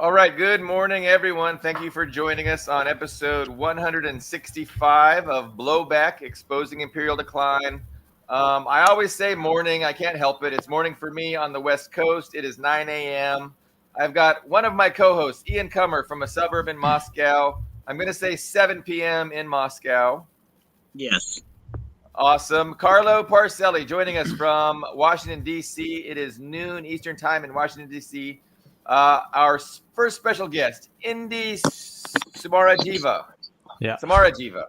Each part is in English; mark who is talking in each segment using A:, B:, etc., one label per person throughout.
A: All right, good morning, everyone. Thank you for joining us on episode 165 of Blowback, Exposing Imperial Decline. I always say morning. I can't help it. It's morning for me on the West Coast. It is 9 a.m. I've got one of my co-hosts, Ian Kummer, from a suburb in Moscow. I'm going to say 7 p.m. in Moscow.
B: Yes.
A: Awesome. Carlo Parcelli joining us from Washington, D.C. It is noon Eastern time in Washington, D.C. Our first special guest, Indi Samarajiva.
C: Yeah.
A: Samarajiva.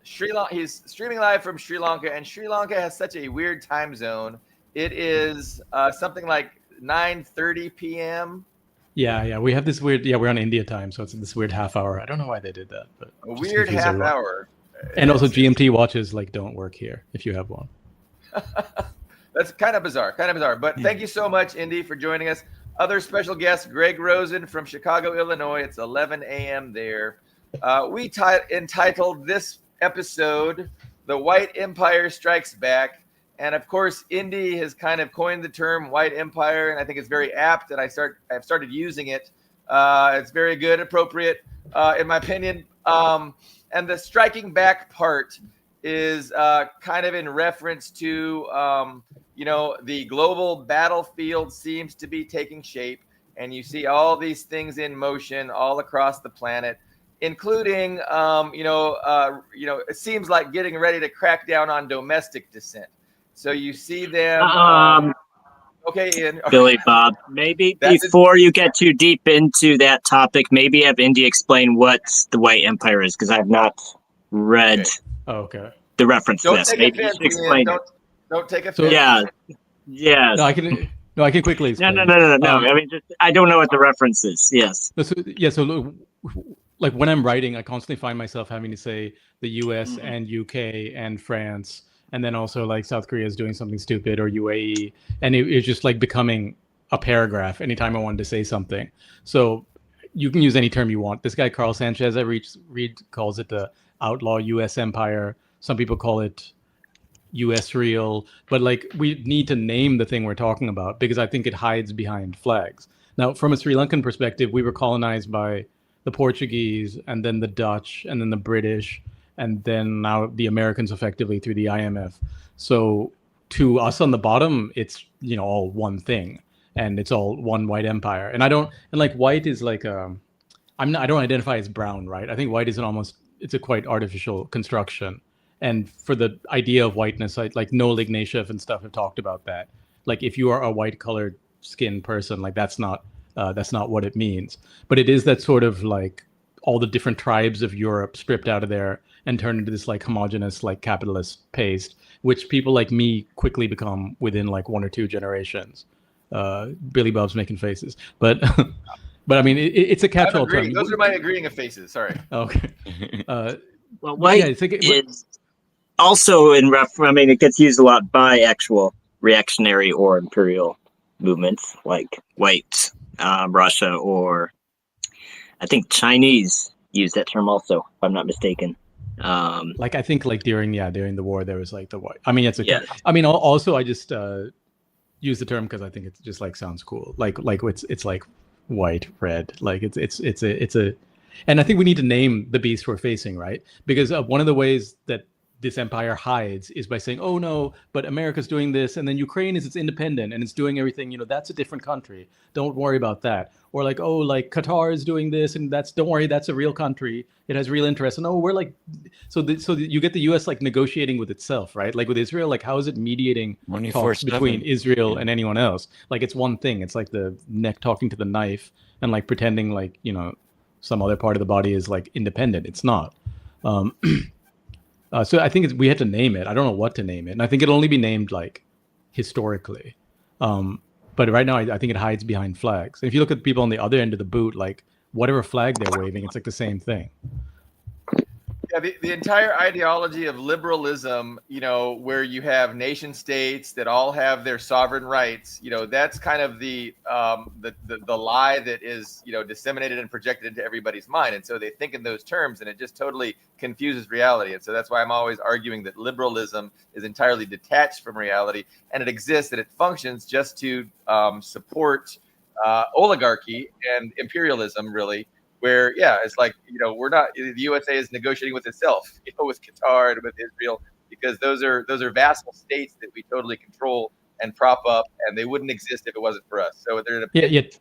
A: Sri Lanka. He's streaming live from Sri Lanka, and Sri Lanka has such a weird time zone. It is something like 9:30 p.m.
C: Yeah. We have this weird. Yeah, we're on India time, so it's this weird half hour. I don't know why they did that, but
A: A weird half hour.
C: And also, GMT watches don't work here if you have one.
A: That's kind of bizarre. But thank you so much, Indi, for joining us. Other special guest, Greg Rosen from Chicago, Illinois. It's 11 a.m. there. We entitled this episode, "The White Empire Strikes Back." And of course, Indi has kind of coined the term white empire, and I think it's very apt, and I've started using it. It's very good, appropriate, in my opinion. And the striking back part is kind of in reference to, the global battlefield seems to be taking shape, and you see all these things in motion all across the planet, including, it seems like getting ready to crack down on domestic dissent. So you see them. Okay, Ian.
B: Billy Bob, maybe before you get too deep into that topic, maybe have Indi explain what the White Empire is, because I've not read
C: Okay.
B: the reference to this. Maybe you should explain.
A: Don't take offense.
B: Yeah.
C: No, I can quickly explain.
B: No. I mean, I don't know what the reference is. Yes.
C: So look, like when I'm writing, I constantly find myself having to say the U.S. and U.K. and France. And then also like South Korea is doing something stupid, or UAE. And it's just like becoming a paragraph anytime I wanted to say something. So you can use any term you want. This guy, Carl Sanchez, I read calls it the outlaw U.S. empire. Some people call it U.S. real. But like we need to name the thing we're talking about, because I think it hides behind flags. Now, from a Sri Lankan perspective, we were colonized by the Portuguese, and then the Dutch, and then the British, and then now the Americans effectively through the IMF. So to us on the bottom, it's all one thing, and it's all one white empire. And white is like I don't identify as brown, right? I think white is it's a quite artificial construction. And for the idea of whiteness, like Noel Ignatieff and stuff have talked about that. Like if you are a white colored skinned person, like that's not what it means. But it is that sort of like all the different tribes of Europe stripped out of there and turned into this like homogenous like capitalist paste, which people like me quickly become within like one or two generations. Billy Bob's making faces, but I mean it's a catch-all term.
A: Those are my agreeing of faces. Sorry.
C: Okay.
B: Well, white is also it gets used a lot by actual reactionary or imperial movements, like white Russia, or I think Chinese use that term also, if I'm not mistaken.
C: I think like during the war there was like the white. I mean I mean also I just use the term because I think it just like sounds cool. Like it's like white, red. Like it's a, and I think we need to name the beast we're facing, right? Because one of the ways that this empire hides is by saying, oh no, but America's doing this, and then Ukraine is independent and it's doing everything, that's a different country, don't worry about that. Or like, oh, like Qatar is doing this, and don't worry, that's a real country, it has real interests. And we're like, so you get the US like negotiating with itself, right? Like with Israel, like how is it mediating talks between Israel and anyone else? Like it's one thing, it's like the neck talking to the knife and like pretending like some other part of the body is like independent. It's not. So I think we had to name it. I don't know what to name it. And I think it'll only be named like historically. But right now, I think it hides behind flags. And if you look at the people on the other end of the boot, like whatever flag they're waving, it's like the same thing.
A: Yeah, the entire ideology of liberalism, where you have nation states that all have their sovereign rights, that's kind of the lie that is, disseminated and projected into everybody's mind. And so they think in those terms, and it just totally confuses reality. And so that's why I'm always arguing that liberalism is entirely detached from reality, and it exists and it functions just to support oligarchy and imperialism, really. Where it's like we're not the USA is negotiating with itself, with Qatar and with Israel, because those are vassal states that we totally control and prop up, and they wouldn't exist if it wasn't for us. So they're it's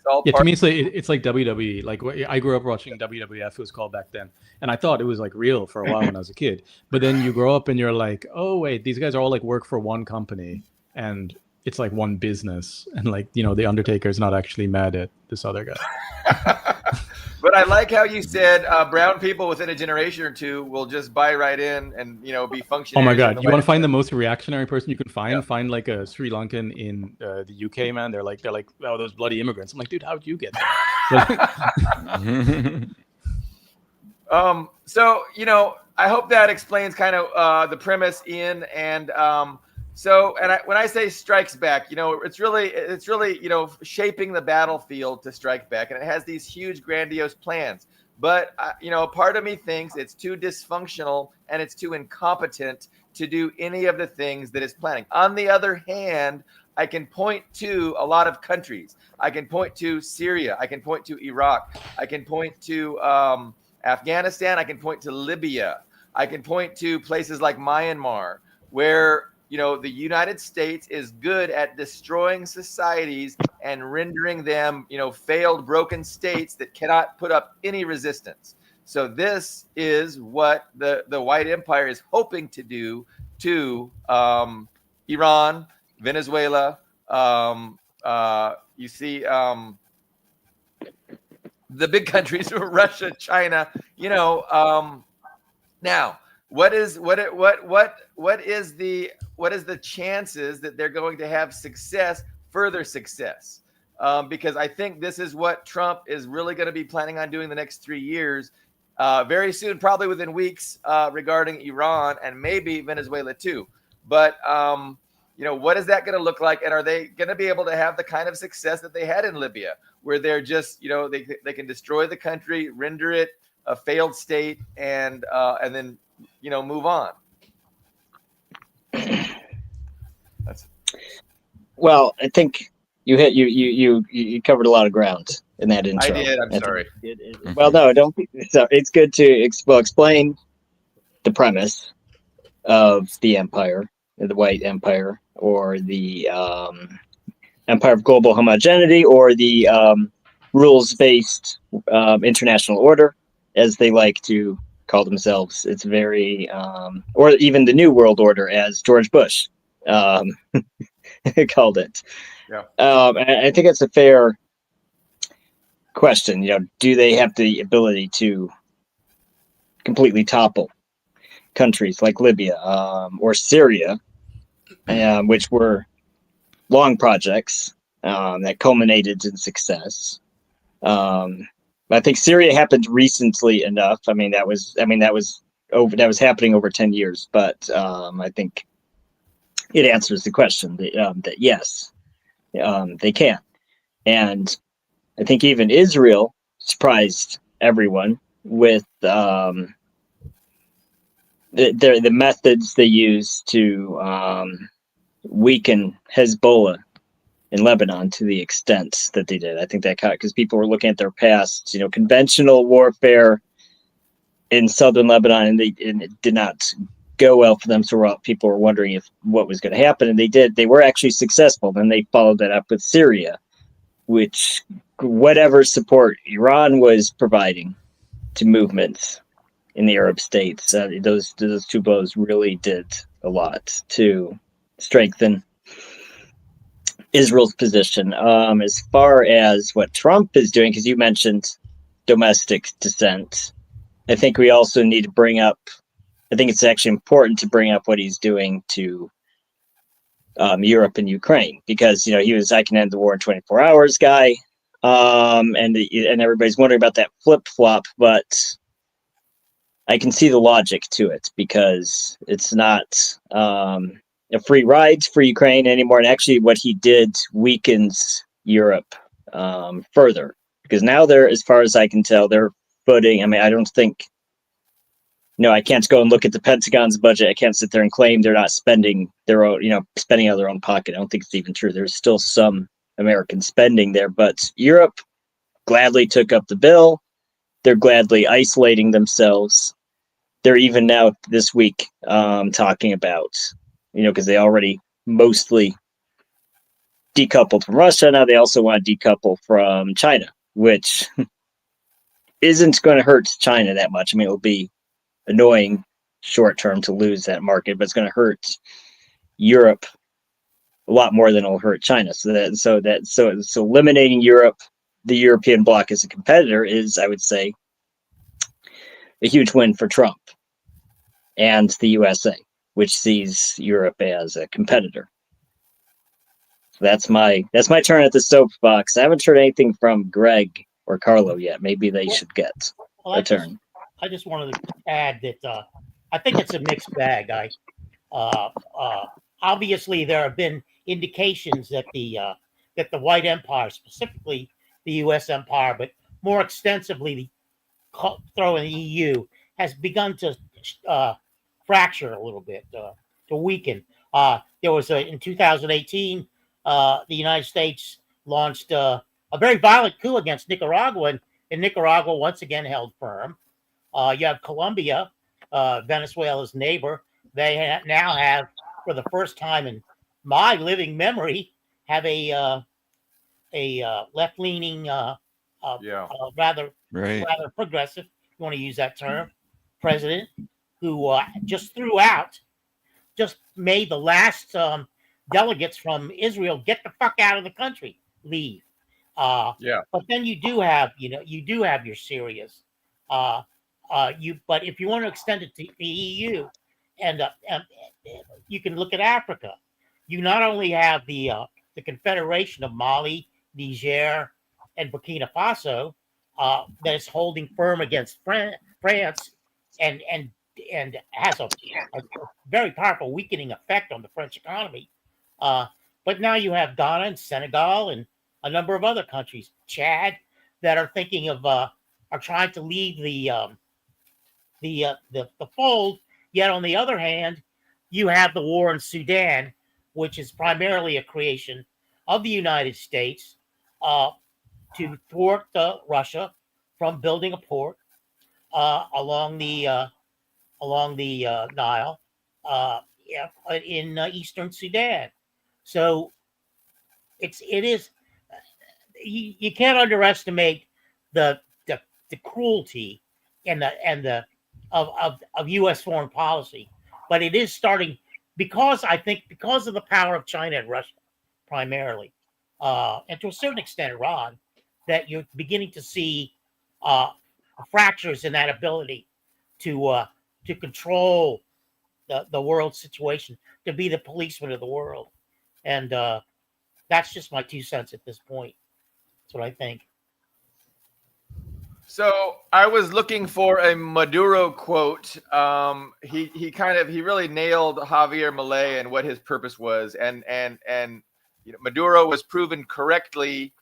A: all
C: to me it's like WWE. Like I grew up watching WWF, it was called back then, and I thought it was like real for a while when I was a kid. But then you grow up and you're like, oh wait, these guys are all like work for one company, and it's like one business, and like the Undertaker's not actually mad at this other guy.
A: But I like how you said brown people within a generation or two will just buy right in and be functioning.
C: Oh my God! You want to find the most reactionary person you can find? Yeah. Find like a Sri Lankan in the UK, man. They're like, oh, those bloody immigrants. I'm like, dude, how did you get there?
A: So I hope that explains kind of the premise, Ian, and when I say strikes back, it's really shaping the battlefield to strike back, and it has these huge grandiose plans. But part of me thinks it's too dysfunctional and it's too incompetent to do any of the things that it's planning. On the other hand, I can point to a lot of countries. I can point to Syria. I can point to Iraq. I can point to Afghanistan. I can point to Libya. I can point to places like Myanmar, where the United States is good at destroying societies and rendering them, failed, broken states that cannot put up any resistance. So this is what the white empire is hoping to do to Iran, Venezuela. You see the big countries, Russia, China. Now, what is the chances that they're going to have further success? Because I think this is what Trump is really going to be planning on doing the next 3 years, very soon, probably within weeks, regarding Iran and maybe Venezuela too. But what is that going to look like? And are they going to be able to have the kind of success that they had in Libya, where they're just they can destroy the country, render it a failed state, and then move on?
B: Well, I think you covered a lot of ground in that intro.
A: I did. I'm sorry.
B: Well, no, don't. So it's good to explain the premise of the empire, the white empire, or the empire of global homogeneity, or the rules-based international order, as they like to call themselves. It's very, or even the New World Order, as George Bush called it.
A: Yeah.
B: I think it's a fair question. Do they have the ability to completely topple countries like Libya or Syria, which were long projects that culminated in success? I think Syria happened recently enough. That was happening over 10 years, but I think it answers the question that yes, they can. And I think even Israel surprised everyone with the methods they use to weaken Hezbollah in Lebanon to the extent that they did. I think that because people were looking at their past, conventional warfare in southern Lebanon, and it did not go well for them. So people were wondering what was going to happen, and they did. They were actually successful. Then they followed that up with Syria, which whatever support Iran was providing to movements in the Arab states, those two blows really did a lot to strengthen Israel's position. As far as what Trump is doing, because you mentioned domestic dissent, I think we also need to bring up, I think it's actually important to bring up what he's doing to Europe and Ukraine, because he was I can end the war in 24 hours guy, and everybody's wondering about that flip flop, but I can see the logic to it, because it's not a free ride for Ukraine anymore, and actually what he did weakens Europe further, because now they're, as far as I can tell, they're footing. I don't think. I can't go and look at the Pentagon's budget. I can't sit there and claim they're not spending their own, spending out of their own pocket. I don't think it's even true. There's still some American spending there. But Europe gladly took up the bill. They're gladly isolating themselves. They're even now this week talking about, because they already mostly decoupled from Russia. Now they also want to decouple from China, which isn't going to hurt China that much. I mean, it'll be annoying short term to lose that market, but it's going to hurt Europe a lot more than it'll hurt China. So eliminating Europe, the European bloc as a competitor, is, I would say, a huge win for Trump and the USA, which sees Europe as a competitor. That's my turn at the soapbox. I haven't heard anything from Greg or Carlo yet. Maybe they should get a turn.
D: I just wanted to add that I think it's a mixed bag. Obviously, there have been indications that the white empire, specifically the U.S. empire, but more extensively throw in the EU, has begun to fracture a little bit, to weaken. There was in 2018, the United States launched a very violent coup against Nicaragua, and Nicaragua once again held firm. You have Colombia, Venezuela's neighbor. They now have, for the first time in my living memory, have a left-leaning, rather progressive, if you want to use that term, president, who just made the last delegates from Israel get the fuck out of the country, leave. But then you do have your Syrias. But if you want to extend it to the EU, and you can look at Africa. You not only have the Confederation of Mali, Niger, and Burkina Faso that is holding firm against France, and has a very powerful weakening effect on the French economy. But now you have Ghana and Senegal and a number of other countries, Chad, that are thinking of are trying to leave the fold. Yet on the other hand, you have the war in Sudan, which is primarily a creation of the United States to thwart Russia from building a port along the Nile in eastern Sudan. So it is you can't underestimate the cruelty and the of U.S. foreign policy, but it is starting because of the power of China and Russia primarily, and to a certain extent Iran, that you're beginning to see fractures in that ability to control the world situation, to be the policeman of the world. And that's just my 2 cents at this point. That's what I think.
A: So I was looking for a Maduro quote. He really nailed Javier Milei and what his purpose was, and Maduro was proven correctly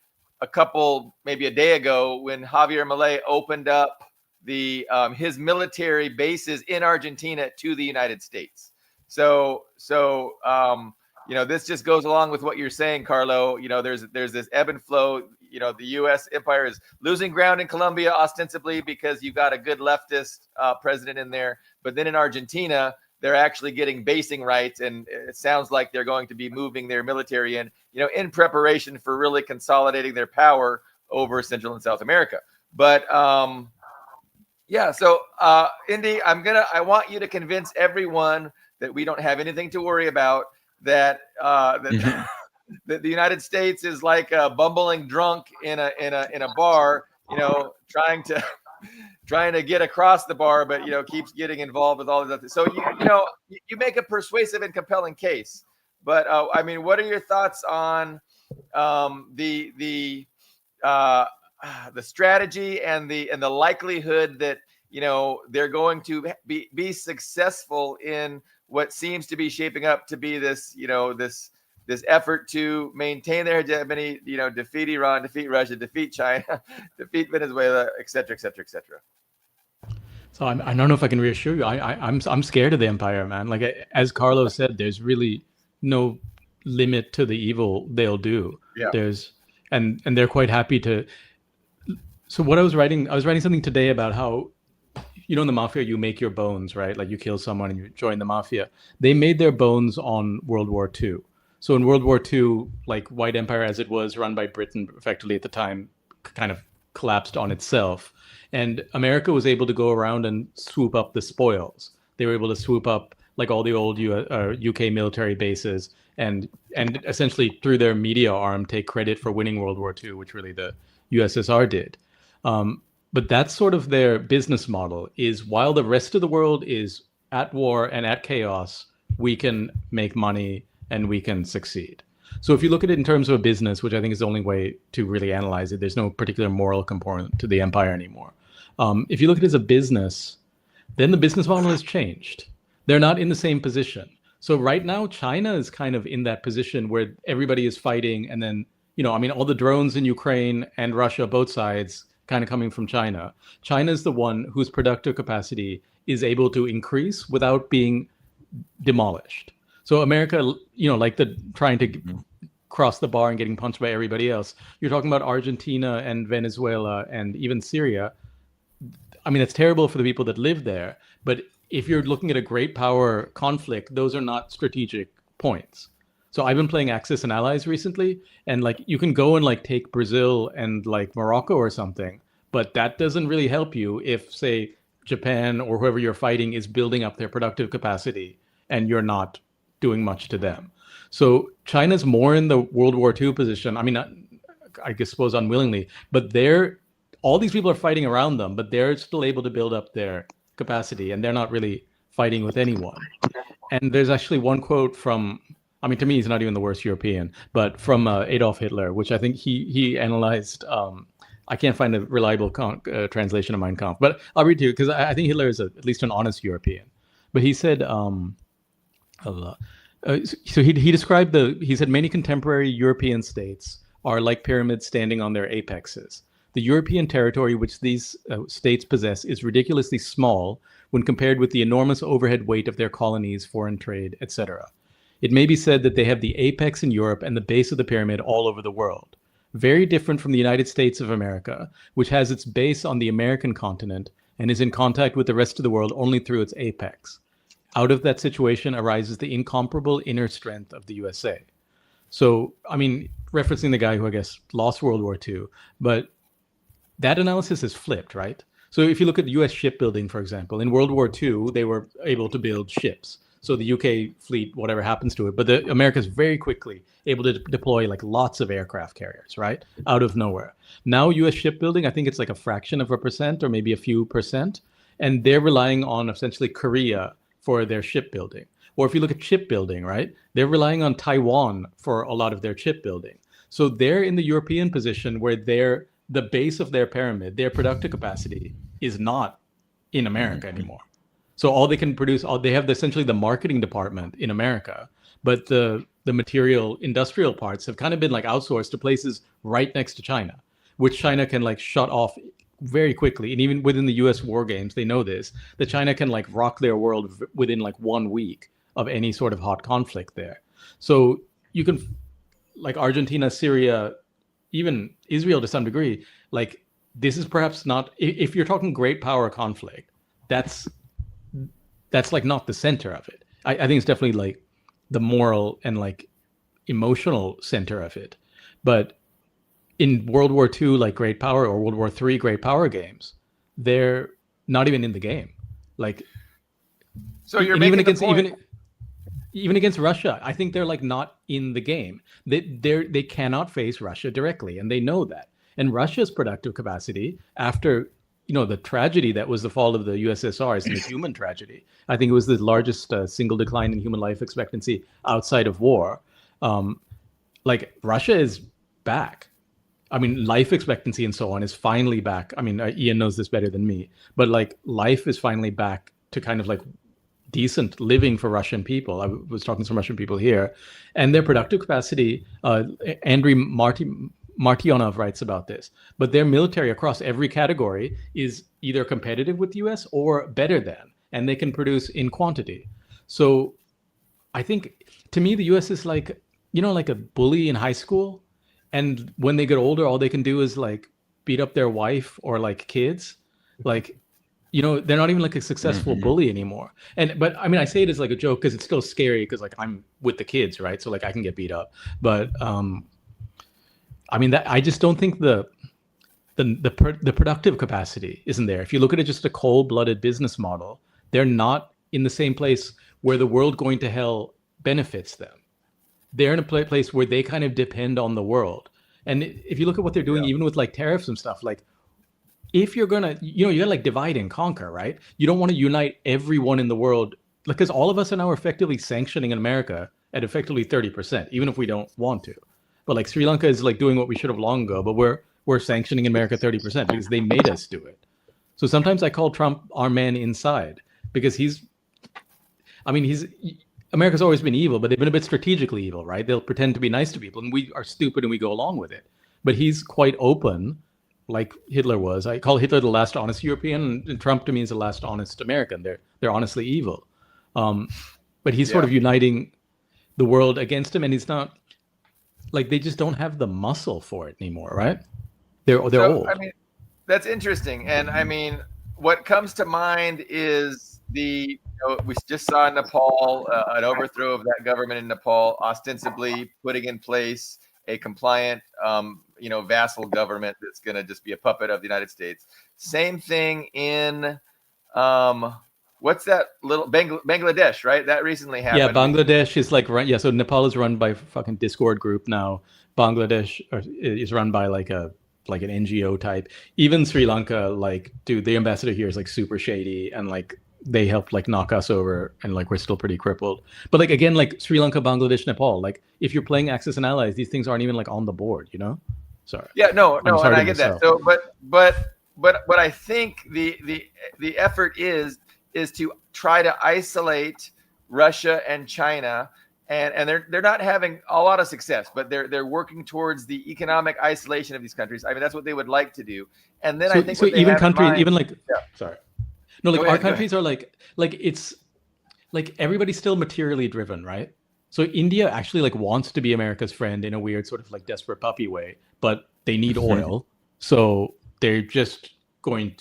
A: maybe a day ago, when Javier Milei opened up his military bases in Argentina to the United States. So this just goes along with what you're saying, Carlo. There's this ebb and flow. The U.S. empire is losing ground in Colombia ostensibly because you've got a good leftist president in there, but then in Argentina they're actually getting basing rights, and it sounds like they're going to be moving their military in preparation for really consolidating their power over Central and South America. But so Indi, I want you to convince everyone that we don't have anything to worry about, that that the United States is like a bumbling drunk in a bar, trying to get across the bar, but keeps getting involved with all these other. So you make a persuasive and compelling case, but what are your thoughts on the strategy and the likelihood that they're going to be successful in what seems to be shaping up to be this effort to maintain their hegemony, defeat Iran, defeat Russia, defeat China, defeat Venezuela, et cetera, et cetera, et cetera.
C: So I don't know if I can reassure you. I'm scared of the empire, man. Like as Carlos said, there's really no limit to the evil they'll do.
A: Yeah.
C: And they're quite happy to. So what I was writing something today about how, in the mafia, you make your bones, right? Like you kill someone and you join the mafia. They made their bones on World War II. So in World War II, like white empire as it was run by Britain effectively at the time kind of collapsed on itself. And America was able to go around and swoop up the spoils. They were able to swoop up like all the old UK military bases and essentially through their media arm take credit for winning World War II, which really the USSR did. But that's sort of their business model, is while the rest of the world is at war and at chaos, we can make money and we can succeed. So if you look at it in terms of a business, which I think is the only way to really analyze it, there's no particular moral component to the empire anymore. If you look at it as a business, then the business model has changed. They're not in the same position. So right now, China is kind of in that position where everybody is fighting. And then, all the drones in Ukraine and Russia, both sides, kind of coming from China. China is the one whose productive capacity is able to increase without being demolished. So America, like the trying to cross the bar and getting punched by everybody else. You're talking about Argentina and Venezuela and even Syria. I mean, it's terrible for the people that live there. But if you're looking at a great power conflict, those are not strategic points. So I've been playing Axis and Allies recently, and like you can go and like take Brazil and like Morocco or something, but that doesn't really help you if, say, Japan or whoever you're fighting is building up their productive capacity and you're not doing much to them. So China's more in the World War II position. I mean, I suppose unwillingly, but all these people are fighting around them, but they're still able to build up their capacity and they're not really fighting with anyone. And there's actually one quote from, to me, he's not even the worst European, but from Adolf Hitler, which I think he analyzed. I can't find a reliable translation of Mein Kampf, but I'll read to you because I think Hitler is at least an honest European. But he said, so he described he said, many contemporary European states are like pyramids standing on their apexes. The European territory which these states possess is ridiculously small when compared with the enormous overhead weight of their colonies, foreign trade, etc. It may be said that they have the apex in Europe and the base of the pyramid all over the world. Very different from the United States of America, which has its base on the American continent and is in contact with the rest of the world only through its apex. Out of that situation arises the incomparable inner strength of the USA. So, referencing the guy who I guess lost World War II, but that analysis is flipped, right? So if you look at US shipbuilding, for example, in World War II, they were able to build ships. So the UK fleet, whatever happens to it, but America's very quickly able to deploy like lots of aircraft carriers, right? Out of nowhere. Now US shipbuilding, I think it's like a fraction of a percent or maybe a few percent. And they're relying on essentially Korea for their shipbuilding. Or if you look at shipbuilding, right? They're relying on Taiwan for a lot of their shipbuilding. So they're in the European position where the base of their pyramid, their productive capacity is not in America anymore. So all they can produce, they have essentially the marketing department in America, but the material industrial parts have kind of been like outsourced to places right next to China, which China can like shut off very quickly. And even within the US war games, they know this, that China can like rock their world within like 1 week of any sort of hot conflict there. So you can, like Argentina, Syria, even Israel to some degree, like this is perhaps not, if you're talking great power conflict, that's like not the center of it. I think it's definitely like the moral and like emotional center of it. But in World War II, like great power, or World War III great power games, they're not even in the game. Like,
A: so you're making
C: even
A: the point.
C: Even against Russia, I think they're like not in the game. They cannot face Russia directly, and they know that. And Russia's productive capacity after the tragedy that was the fall of the USSR is a human tragedy. I think it was the largest single decline in human life expectancy outside of war. Like Russia is back. Life expectancy and so on is finally back. Ian knows this better than me, but like life is finally back to kind of like decent living for Russian people. I was talking to some Russian people here, and their productive capacity, Andriy Martyanov writes about this, but their military across every category is either competitive with the US or better than, and they can produce in quantity. So I think, to me, the US is like, like a bully in high school, and when they get older, all they can do is like beat up their wife or like kids. Like, you know, they're not even like a successful bully anymore. But I mean, I say it as like a joke because it's still scary because like I'm with the kids, right? So like I can get beat up. But I mean, that I just don't think the productive capacity isn't there. If you look at it just a cold-blooded business model, they're not in the same place where the world going to hell benefits them. They're in a place where they kind of depend on the world. And if you look at what they're doing, even with like tariffs and stuff, like if you're gonna, you know, you gotta like divide and conquer, right? You don't want to unite everyone in the world, because all of us are now effectively sanctioning in America at effectively 30%, even if we don't want to. But like Sri Lanka is like doing what we should have long ago, but we're sanctioning in America 30% because they made us do it. So sometimes I call Trump our man inside because America's always been evil, but they've been a bit strategically evil, right? They'll pretend to be nice to people and we are stupid and we go along with it. But he's quite open, like Hitler was. I call Hitler the last honest European, and Trump to me is the last honest American. They're honestly evil. But he's sort of uniting the world against him, and he's not, like, they just don't have the muscle for it anymore, right? They're old.
A: I mean, that's interesting. And I mean, what comes to mind is we just saw in Nepal an overthrow of that government in Nepal, ostensibly putting in place a compliant, vassal government that's going to just be a puppet of the United States. Same thing in what's that little Bangladesh, right? That recently happened.
C: Yeah, Bangladesh is like run. Yeah, so Nepal is run by a fucking Discord group now. Bangladesh is run by like an NGO type. Even Sri Lanka, like, dude, the ambassador here is like super shady, and like they helped like knock us over, and like we're still pretty crippled. But like again, like Sri Lanka, Bangladesh, Nepal, like if you're playing Axis and Allies, these things aren't even like on the board, you know? Sorry.
A: Yeah, no, and I get that. So, but I think the effort is to try to isolate Russia and China, and they're not having a lot of success, but they're working towards the economic isolation of these countries. I mean, that's what they would like to do. And then I think
C: so. Even countries, even like,
A: sorry,
C: no, like our countries are like it's like everybody's still materially driven, right? So India actually like wants to be America's friend in a weird sort of like desperate puppy way, but they need oil, so they're just going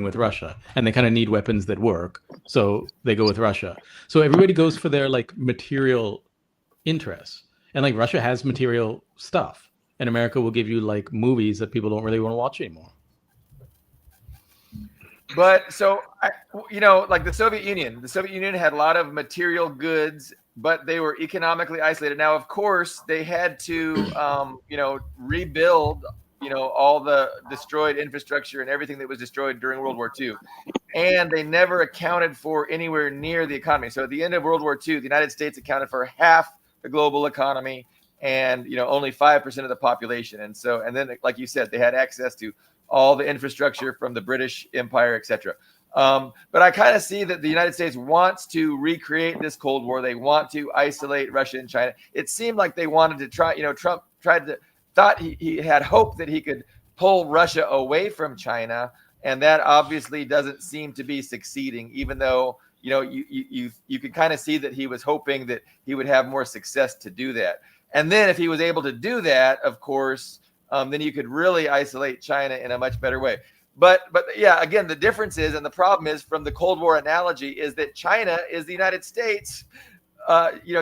C: with Russia, and they kind of need weapons that work, so they go with Russia. So everybody goes for their like material interests, and like Russia has material stuff, and America will give you like movies that people don't really want to watch anymore.
A: But so like the Soviet Union had a lot of material goods, but they were economically isolated. Now, of course, they had to rebuild all the destroyed infrastructure and everything that was destroyed during World War II. And they never accounted for anywhere near the economy. So at the end of World War II, the United States accounted for half the global economy and, only 5% of the population. And then, like you said, they had access to all the infrastructure from the British Empire, etc. But I kind of see that the United States wants to recreate this Cold War. They want to isolate Russia and China. It seemed like they wanted to try, Trump thought he had hope that he could pull Russia away from China, and that obviously doesn't seem to be succeeding, even though you could kind of see that he was hoping that he would have more success to do that. And then if he was able to do that, of course, then you could really isolate China in a much better way. But yeah, again, the difference is, and the problem is, from the Cold War analogy, is that China is the United States,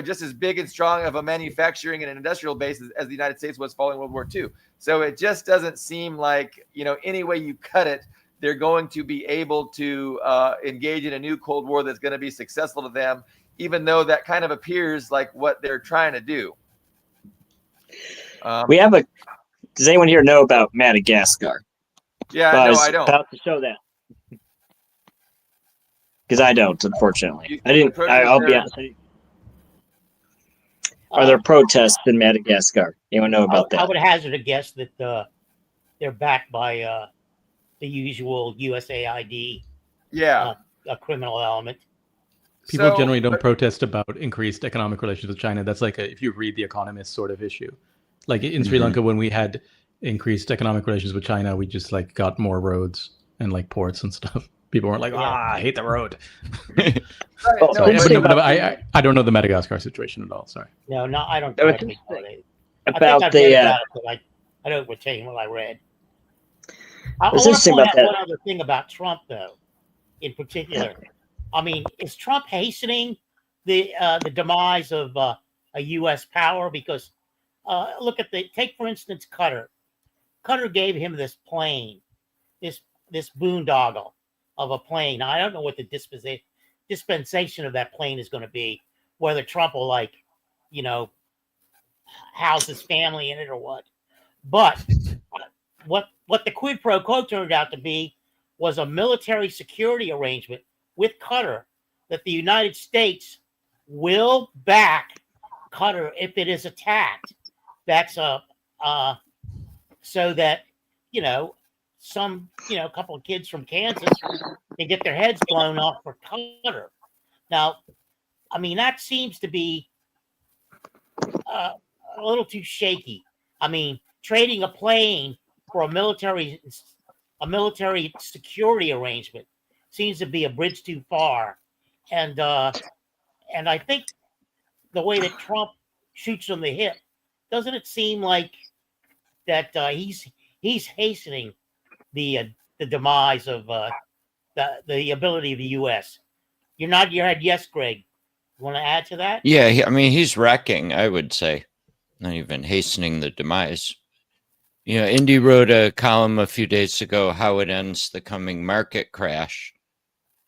A: just as big and strong of a manufacturing and an industrial base as the United States was following World War II. So it just doesn't seem like, any way you cut it, they're going to be able to engage in a new Cold War that's going to be successful to them, even though that kind of appears like what they're trying to do.
B: Does anyone here know about Madagascar?
A: Yeah, no, I don't.
B: About to show that. Because I don't, unfortunately. I'll be honest. Are there protests in Madagascar? Anyone know about that?
D: I would hazard a guess that they're backed by the usual USAID, a criminal element.
C: People generally don't protest about increased economic relations with China. That's like if you read The Economist sort of issue. Like in Sri Lanka, when we had increased economic relations with China, we just like got more roads and like ports and stuff. People weren't like, I hate the road. I don't know the Madagascar situation at all. Sorry.
D: No, I don't.
B: About the
D: I don't retain what I read. I
B: It's
D: want to
B: interesting
D: point
B: about
D: out
B: that.
D: one other thing about Trump, though, in particular. I mean, is Trump hastening the demise of a U.S. power? Because look at take for instance Qatar. Qatar gave him this plane, this boondoggle of a plane. Now, I don't know what the dispensation of that plane is going to be. Whether Trump will house his family in it or what. But what the quid pro quo turned out to be was a military security arrangement with Qatar that the United States will back Qatar if it is attacked. That's so that some couple of kids from Kansas can get their heads blown off for Qatar. Now, I mean, that seems to be a little too shaky. I mean, trading a plane for a military security arrangement seems to be a bridge too far. And I think the way that Trump shoots from the hip, doesn't it seem like that he's hastening the demise of the ability of the U.S. You're nodding your head yes, Greg. You want to add to that?
E: Yeah, I mean, he's wrecking, I would say. Not even hastening the demise. Indi wrote a column a few days ago, How It Ends the Coming Market Crash.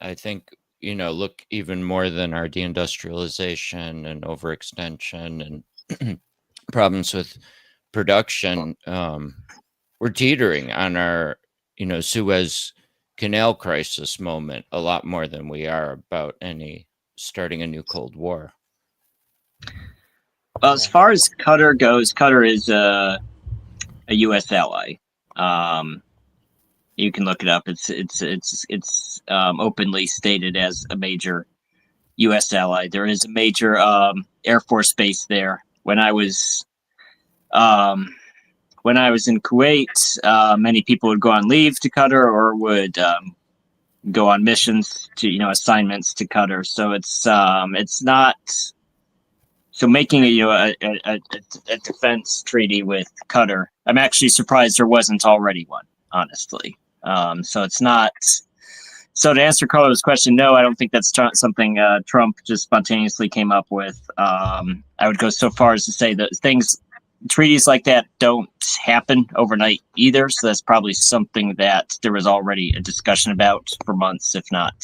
E: I think, look even more than our deindustrialization and overextension and problems with production. We're teetering on our, Suez Canal crisis moment a lot more than we are about starting a new Cold War.
B: Well, as far as Qatar goes, Qatar is a U.S. ally. You can look it up. It's openly stated as a major U.S. ally. There is a major Air Force base there. When I was in Kuwait, many people would go on leave to Qatar or would go on missions to assignments to Qatar. So it's not. So making a defense treaty with Qatar, I'm actually surprised there wasn't already one, honestly. So it's not. So to answer Carlos' question, no, I don't think that's something Trump just spontaneously came up with. I would go so far as to say that treaties like that don't happen overnight either. So that's probably something that there was already a discussion about for months, if not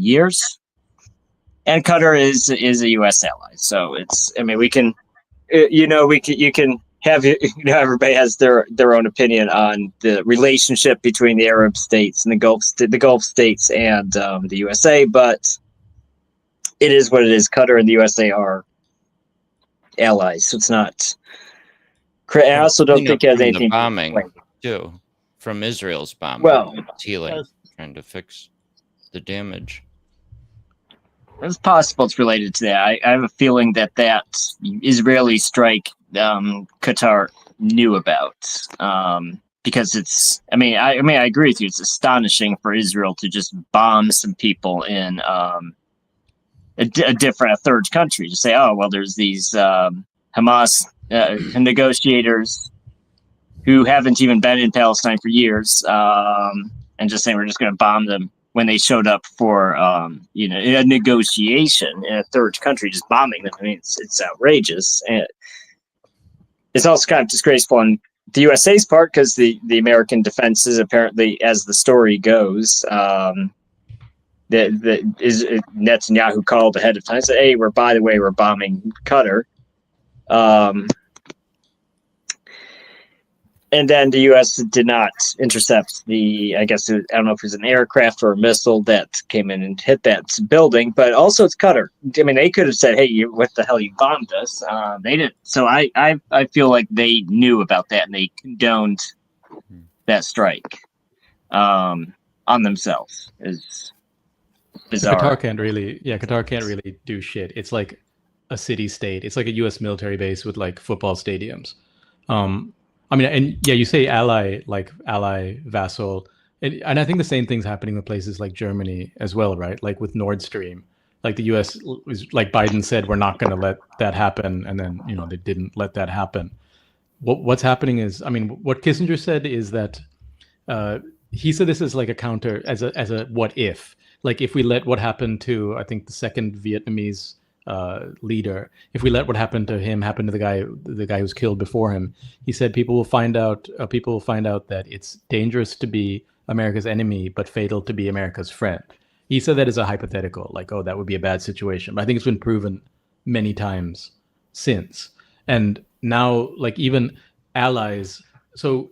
B: years. And Qatar is a U.S. ally, so it's. I mean, we can, you can have everybody has their own opinion on the relationship between the Arab states and the Gulf states and the USA, but it is what it is. Qatar and the USA are allies, so it's not. I also don't think it has anything.
E: The bombing too, from Israel's bombing.
B: Well,
E: it's healing, trying to fix the damage.
B: It's possible it's related to that. I have a feeling that Israeli strike Qatar knew about because it's. I mean, I agree with you. It's astonishing for Israel to just bomb some people in a third country. To say, oh well, there's these Hamas negotiators who haven't even been in Palestine for years, and just saying we're just going to bomb them. When they showed up for a negotiation in a third country, just bombing them. I mean, it's outrageous, and it's also kind of disgraceful on the USA's part because the American defenses apparently, as the story goes, Netanyahu called ahead of time and said, "Hey, we're bombing Qatar." And then the U.S. did not intercept I guess, I don't know if it was an aircraft or a missile that came in and hit that building, but also it's Qatar. I mean, they could have said, hey, what the hell, you bombed us? They didn't. So I feel like they knew about that and they condoned that strike on themselves. Is bizarre.
C: Qatar can't really do shit. It's like a city state. It's like a U.S. military base with like football stadiums. I mean, and yeah, you say ally, vassal, and I think the same thing's happening with places like Germany as well, right? Like with Nord Stream, like the U.S. was, like Biden said, we're not going to let that happen, and then they didn't let that happen. what's happening is, I mean, what Kissinger said is that he said this is like a counter as a what if, like if we let what happened to, I think, the second Vietnamese leader, if we let what happened to him happen to the guy who's killed before him, he said people will find out that it's dangerous to be America's enemy but fatal to be America's friend. He said that as a hypothetical, like, oh, that would be a bad situation. But I think it's been proven many times since. And now, like, even allies, so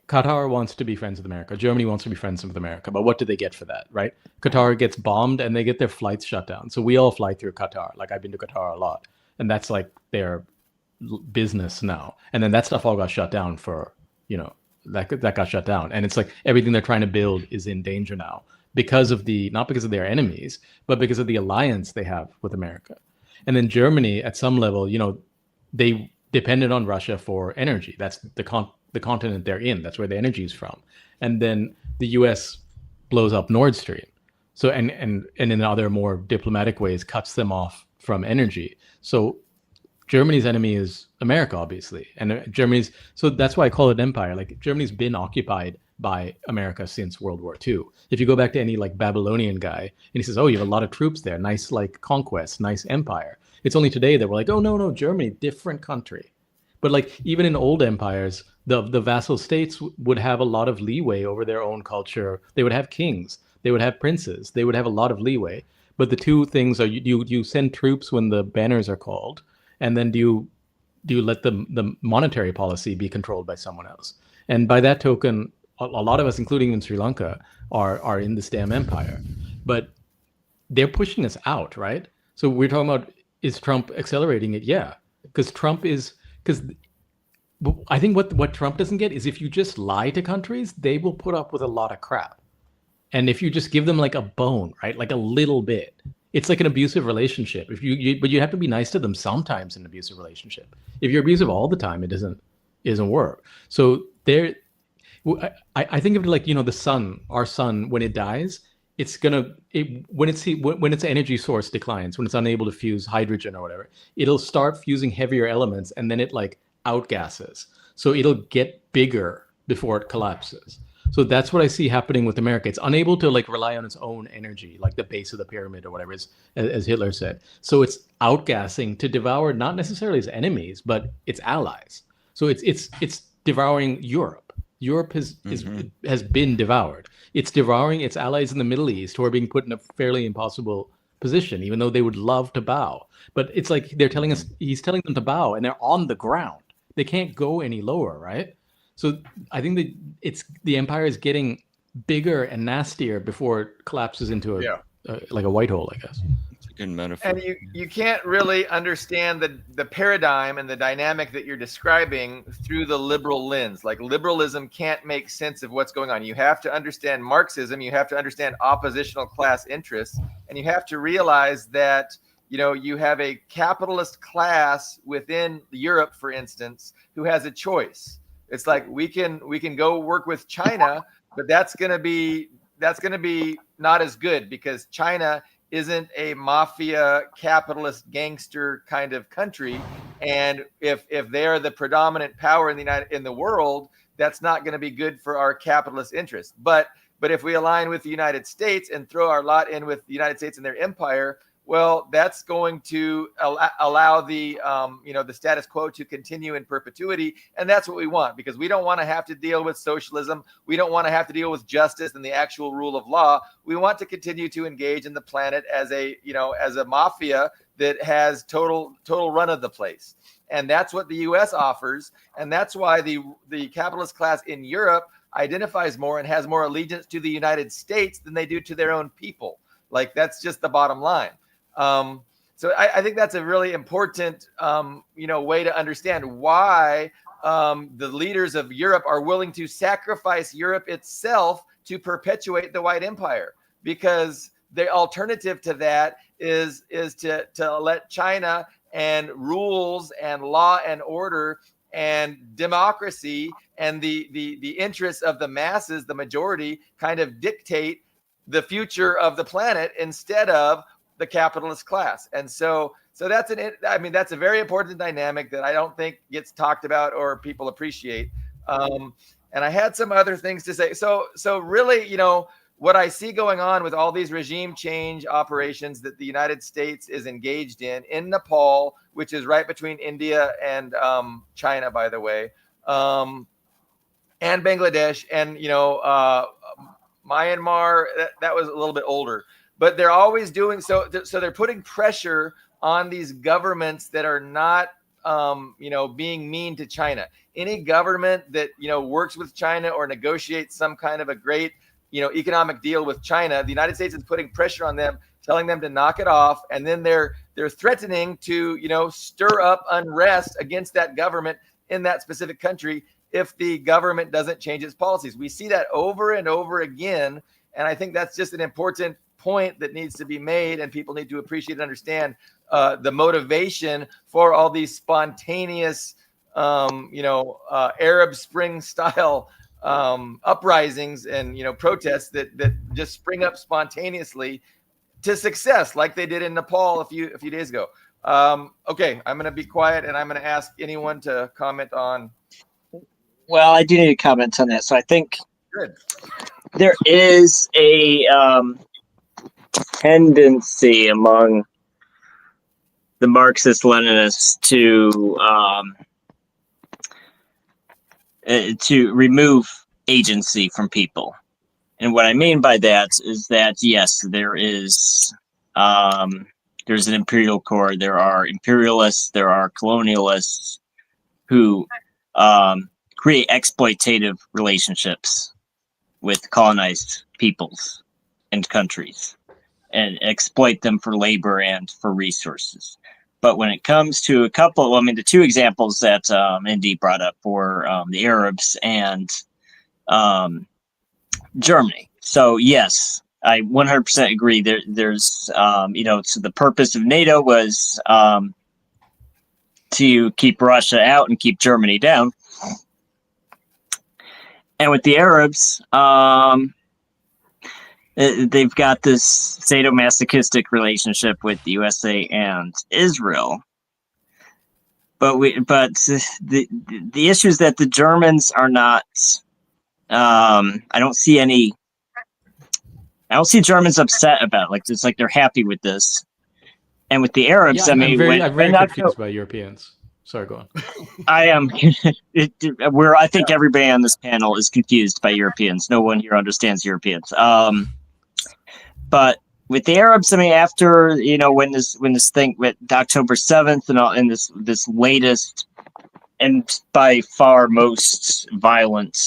C: Qatar wants to be friends with America. Germany wants to be friends with America. But what do they get for that, right? Qatar gets bombed and they get their flights shut down. So we all fly through Qatar. Like, I've been to Qatar a lot. And that's like their business now. And then that stuff all got shut down for, that got shut down. And it's like everything they're trying to build is in danger now because of not because of their enemies, but because of the alliance they have with America. And then Germany, at some level, they depended on Russia for energy. That's the continent they're in. That's where the energy is from. And then the U.S. blows up Nord Stream. So and in other more diplomatic ways cuts them off from energy. So Germany's enemy is America, obviously, and so that's why I call it empire. Like, Germany's been occupied by America since World War II. If you go back to any like Babylonian guy and he says, oh, you have a lot of troops there, nice like conquest, nice empire. It's only today that we're like, oh no, Germany, different country. But like even in old empires, the vassal states would have a lot of leeway over their own culture. They would have kings, they would have princes, they would have a lot of leeway. But the two things are you send troops when the banners are called, and then do you let the monetary policy be controlled by someone else? And by that token, a lot of us, including in Sri Lanka, are in this damn empire. But they're pushing us out, right? So we're talking about, is Trump accelerating it? Yeah, because I think what Trump doesn't get is if you just lie to countries, they will put up with a lot of crap. And if you just give them like a bone, right, like a little bit, it's like an abusive relationship. But you have to be nice to them sometimes in an abusive relationship. If you're abusive all the time, it doesn't work. So I think of it like, the sun, our sun, when it dies, when its energy source declines, when it's unable to fuse hydrogen or whatever, it'll start fusing heavier elements and then it like outgasses. So it'll get bigger before it collapses. So that's what I see happening with America. It's unable to like rely on its own energy, like the base of the pyramid or whatever, as Hitler said. So it's outgassing to devour not necessarily its enemies, but its allies. So it's devouring Europe. Europe has been devoured. It's devouring its allies in the Middle East, who are being put in a fairly impossible position, even though they would love to bow. But it's like he's telling them to bow, and they're on the ground. They can't go any lower, right? So I think that the empire is getting bigger and nastier before it collapses into like a white hole, I guess.
E: It's a good metaphor.
A: And you can't really understand the paradigm and the dynamic that you're describing through the liberal lens. Like, liberalism can't make sense of what's going on. You have to understand Marxism. You have to understand oppositional class interests, and you have to realize that you have a capitalist class within Europe, for instance, who has a choice. It's like we can go work with China, but that's going to be not as good because China isn't a mafia capitalist gangster kind of country, and if they're the predominant power in the world, that's not going to be good for our capitalist interests. But if we align with the United States and throw our lot in with the United States and their empire, well, that's going to allow the the status quo to continue in perpetuity, and that's what we want, because we don't want to have to deal with socialism. We don't want to have to deal with justice and the actual rule of law. We want to continue to engage in the planet as a mafia that has total run of the place, and that's what the U.S. offers, and that's why the capitalist class in Europe identifies more and has more allegiance to the United States than they do to their own people. Like, that's just the bottom line. So I think that's a really important, way to understand why the leaders of Europe are willing to sacrifice Europe itself to perpetuate the white empire, because the alternative to that is to let China and rules and law and order and democracy and the interests of the masses, the majority, kind of dictate the future of the planet instead of the capitalist class. And so that's that's a very important dynamic that I don't think gets talked about or people appreciate. And I had some other things to say. So really, what I see going on with all these regime change operations that the United States is engaged in Nepal, which is right between India and China, by the way, and Bangladesh, and Myanmar, that was a little bit older, but they're always doing so they're putting pressure on these governments that are not being mean to China. Any government that works with China or negotiates some kind of a great economic deal with China, the United States is putting pressure on them, telling them to knock it off, and then they're threatening to stir up unrest against that government in that specific country if the government doesn't change its policies. We see that over and over again, and I think that's just an important point that needs to be made, and people need to appreciate and understand the motivation for all these spontaneous Arab Spring style uprisings and protests that just spring up spontaneously to success, like they did in Nepal a few days ago. Okay, I'm going to be quiet, and I'm going to ask anyone to comment on.
B: Well, I do need to comment on that. So I think
A: Good.
B: There is a tendency among the Marxist-Leninists to remove agency from people. And what I mean by that is that, yes, there's an imperial core, there are imperialists, there are colonialists who create exploitative relationships with colonized peoples and countries and exploit them for labor and for resources. But when it comes to the two examples that Indi brought up were the Arabs and Germany. So yes, I 100% agree. There's so the purpose of NATO was to keep Russia out and keep Germany down. And with the Arabs, they've got this sadomasochistic relationship with the USA and Israel. But the issue is that the Germans are not. I don't see Germans upset about it. Like it's like they're happy with this. And with the Arabs,
C: I'm very confused by Europeans. Sorry, go on.
B: I am. I think everybody on this panel is confused by Europeans. No one here understands Europeans. But with the Arabs, after when this thing with October 7th and this latest and by far most violent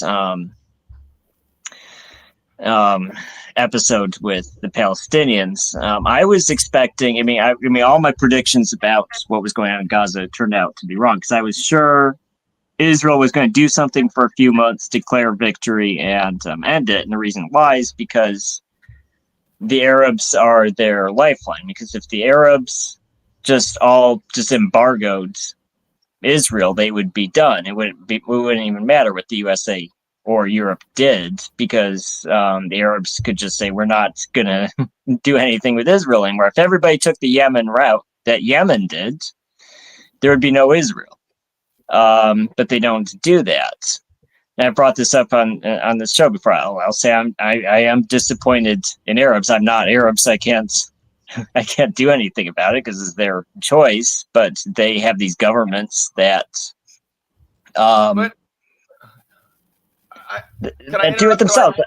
B: episode with the Palestinians, I was expecting. All my predictions about what was going on in Gaza turned out to be wrong because I was sure Israel was going to do something for a few months, declare victory, and end it. And the reason why is because the Arabs are their lifeline. Because if the Arabs just embargoed Israel, they would be done. It wouldn't even matter what the USA or Europe did because the Arabs could just say, we're not going to do anything with Israel anymore. If everybody took the Yemen route that Yemen did, there would be no Israel. But they don't do that. And I brought this up on this show before. I'll say I am disappointed in Arabs. I'm not Arab, so I can't do anything about it because it's their choice. But they have these governments that do it themselves.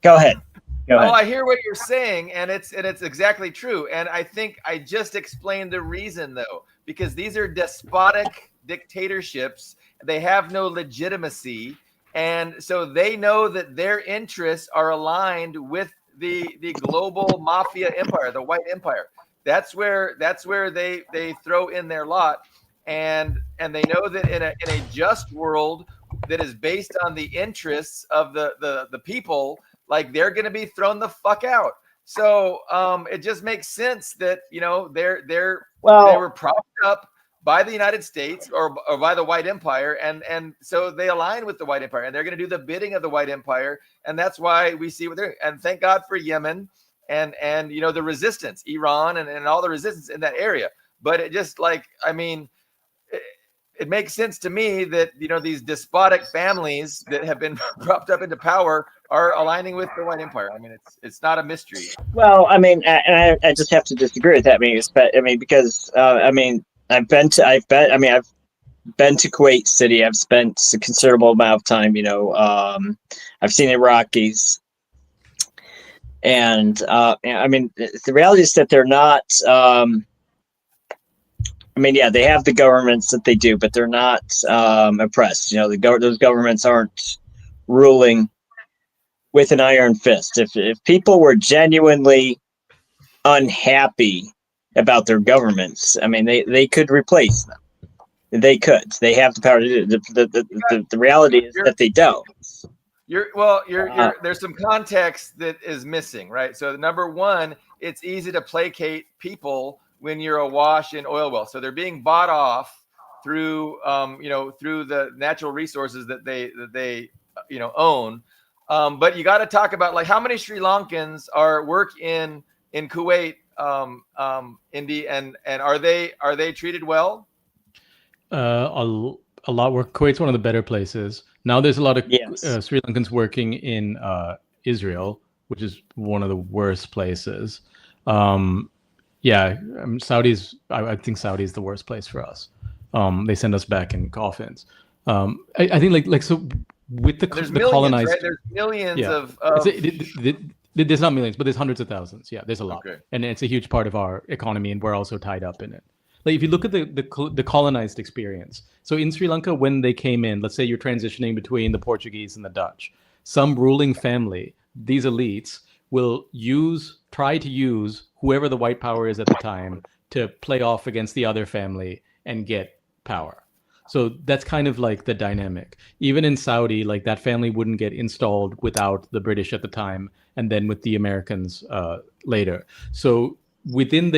B: Go ahead.
A: I hear what you're saying, and it's exactly true. And I think I just explained the reason, though, because these are despotic dictatorships. They have no legitimacy, and so they know that their interests are aligned with the global mafia empire, the white empire. That's where they throw in their lot, and they know that in a just world that is based on the interests of the people, like they're going to be thrown the fuck out. So it just makes sense that they were propped up by the United States or by the white empire, and so they align with the white empire, and they're going to do the bidding of the white empire, and that's why we see what they're. And thank God for Yemen, and the resistance, Iran and all the resistance in that area. But it just it makes sense to me that these despotic families that have been propped up into power are aligning with the white empire. I mean, it's not a mystery.
B: Well, I mean, and I just have to disagree with that. Because I've been to Kuwait City. I've spent a considerable amount of time. I've seen Iraqis, and the reality is that they're not. They have the governments that they do, but they're not oppressed. Those governments aren't ruling with an iron fist. If people were genuinely unhappy about their governments, they could replace them. They could. They have the power to do it. The reality is that they don't.
A: There's some context that is missing, right? So number one, it's easy to placate people when you're awash in oil wells. So they're being bought off through through the natural resources that they own. But you got to talk about how many Sri Lankans work in Kuwait, Indi, and are they treated well?
C: A lot work. Kuwait's one of the better places. Now there's a lot of Sri Lankans working in Israel, which is one of the worst places. Saudis. I think Saudi is the worst place for us. They send us back in coffins. I think so with the colonized.
A: Right? There's millions of.
C: There's not millions, but there's hundreds of thousands. Yeah, there's a lot,
A: okay.
C: And it's a huge part of our economy, and we're also tied up in it. If you look at the colonized experience, so in Sri Lanka when they came in, let's say you're transitioning between the Portuguese and the Dutch, some ruling family, these elites will try to use whoever the white power is at the time to play off against the other family and get power. So that's kind of the dynamic. Even in Saudi, that family wouldn't get installed without the British at the time, and then with the Americans later. So within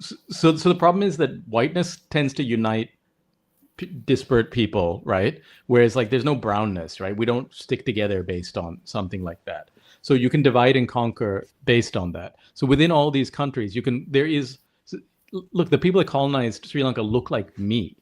C: so the problem is that whiteness tends to unite disparate people, right? Whereas there's no brownness, right? We don't stick together based on something like that. So you can divide and conquer based on that. So within all these countries, the people that colonized Sri Lanka look like me.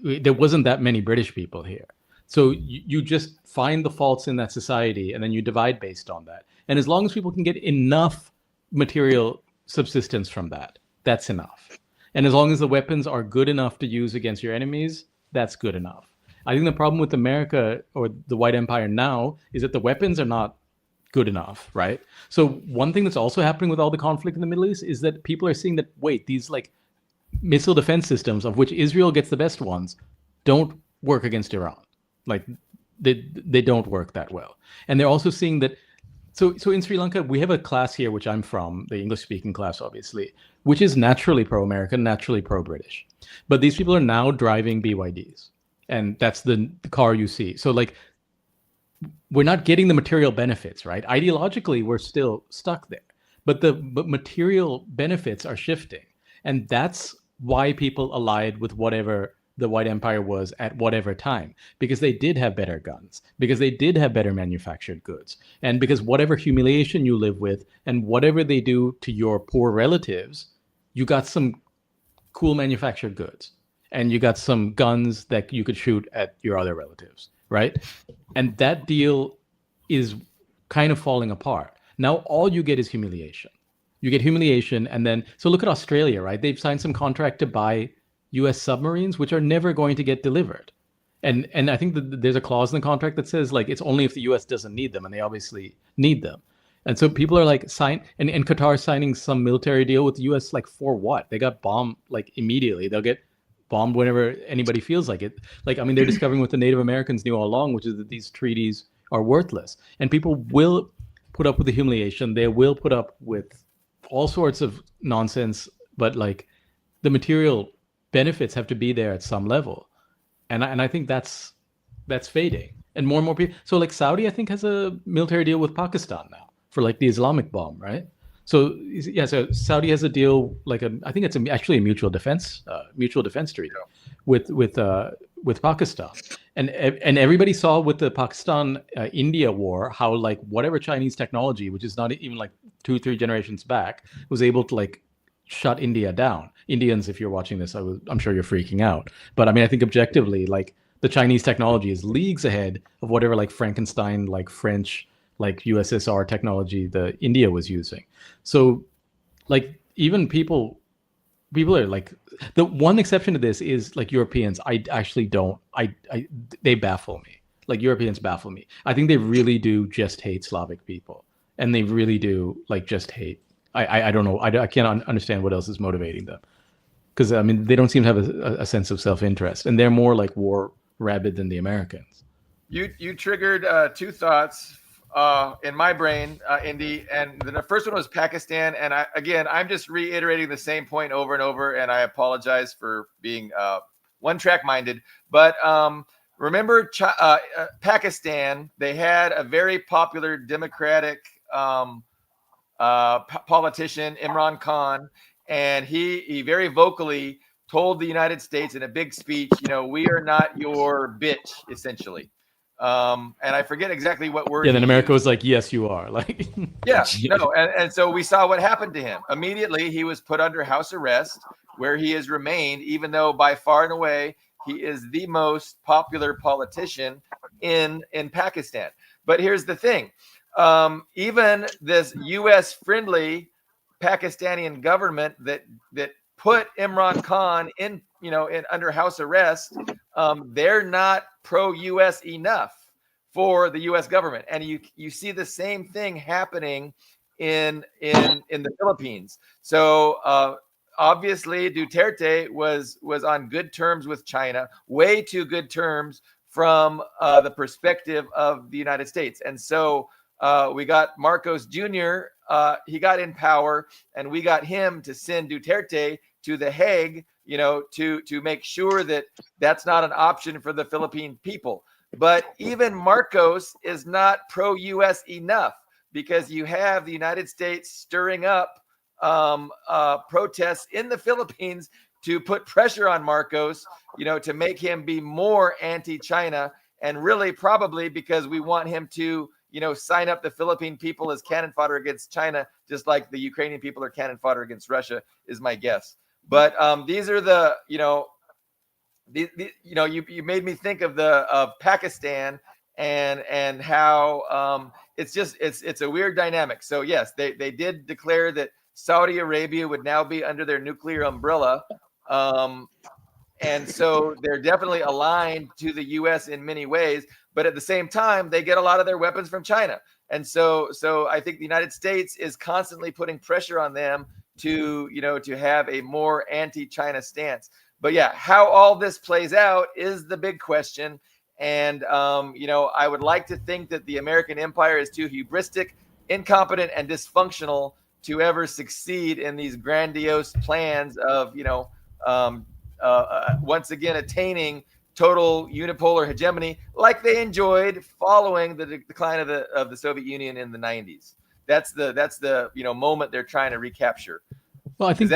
C: There wasn't that many British people here. So you just find the faults in that society and then you divide based on that. And as long as people can get enough material subsistence from that, that's enough. And as long as the weapons are good enough to use against your enemies, that's good enough. I think the problem with America or the white empire now is that the weapons are not good enough, right? So one thing that's also happening with all the conflict in the Middle East is that people are seeing that, wait, these missile defense systems, of which Israel gets the best ones, don't work against Iran. They don't work that well. And they're also seeing that. So in Sri Lanka, we have a class here, which I'm from, the English-speaking class, obviously, which is naturally pro-American, naturally pro-British. But these people are now driving BYDs, and that's the car you see. So we're not getting the material benefits, right? Ideologically, we're still stuck there, but material benefits are shifting, and that's why people allied with whatever the white empire was at whatever time, because they did have better guns, because they did have better manufactured goods, and because whatever humiliation you live with and whatever they do to your poor relatives, you got some cool manufactured goods and you got some guns that you could shoot at your other relatives, right? And that deal is kind of falling apart. Now all you get is humiliation. You get humiliation, and then so look at Australia, right? They've signed some contract to buy U.S. submarines, which are never going to get delivered. And I think that there's a clause in the contract that says it's only if the U.S. doesn't need them, and they obviously need them. And so people are and Qatar signing some military deal with the U.S. For what? They got bombed immediately. They'll get bombed whenever anybody feels like it. They're discovering what the Native Americans knew all along, which is that these treaties are worthless. And people will put up with the humiliation. They will put up with all sorts of nonsense, but the material benefits have to be there at some level, and I think that's fading, and more people. So Saudi, I think, has a military deal with Pakistan now for the Islamic bomb, right? So Saudi has a deal I think it's actually a mutual defense treaty with Pakistan, and everybody saw with the Pakistan India war how whatever Chinese technology, which is not even 2-3 generations back, was able to like shut India down. Indians, if you're watching this, I'm sure you're freaking out. But I mean, I think objectively, like the Chinese technology is leagues ahead of whatever like Frankenstein, like French, like USSR technology the India was using. So like even people are like, the one exception to this is like Europeans. I actually don't, they baffle me. Like Europeans baffle me. I think they really do just hate Slavic people. And they really do like just hate. I don't know. I can't understand what else is motivating them. Because I mean, they don't seem to have a sense of self-interest, and they're more like war rabid than the Americans.
A: You triggered two thoughts in my brain, Indi, and the first one was Pakistan. And I'm just reiterating the same point over and over, and I apologize for being one-track minded. But remember Pakistan? They had a very popular Democratic politician, Imran Khan, and he very vocally told the United States in a big speech, we are not your bitch, essentially. And I forget exactly what word.
C: Yeah, then America was like, yes, you are. Like,
A: yeah, no. And so we saw what happened to him. Immediately, he was put under house arrest, where he has remained, even though by far and away, he is the most popular politician in Pakistan. But here's the thing. Even this U.S. friendly Pakistani government that put Imran Khan in under house arrest, they're not pro-U.S. enough for the U.S. government, and you see the same thing happening in the Philippines. So obviously Duterte was on good terms with China, way too good terms from the perspective of the United States, and so. We got Marcos Jr. He got in power, and we got him to send Duterte to The Hague, to make sure that that's not an option for the Philippine people. But even Marcos is not pro-U.S. enough, because you have the United States stirring up protests in the Philippines to put pressure on Marcos, to make him be more anti-China, and really probably because we want him to sign up the Philippine people as cannon fodder against China, just like the Ukrainian people are cannon fodder against Russia, is my guess. But these are the, you made me think of Pakistan and how it's a weird dynamic. So yes, they did declare that Saudi Arabia would now be under their nuclear umbrella. And so they're definitely aligned to the U.S. in many ways, but at the same time, they get a lot of their weapons from China. And so I think the United States is constantly putting pressure on them to have a more anti-China stance. But yeah, how all this plays out is the big question. And, I would like to think that the American empire is too hubristic, incompetent, and dysfunctional to ever succeed in these grandiose plans of, once again attaining total unipolar hegemony, like they enjoyed following the decline of the Soviet Union in the 90s. That's the moment they're trying to recapture.
C: Well, I think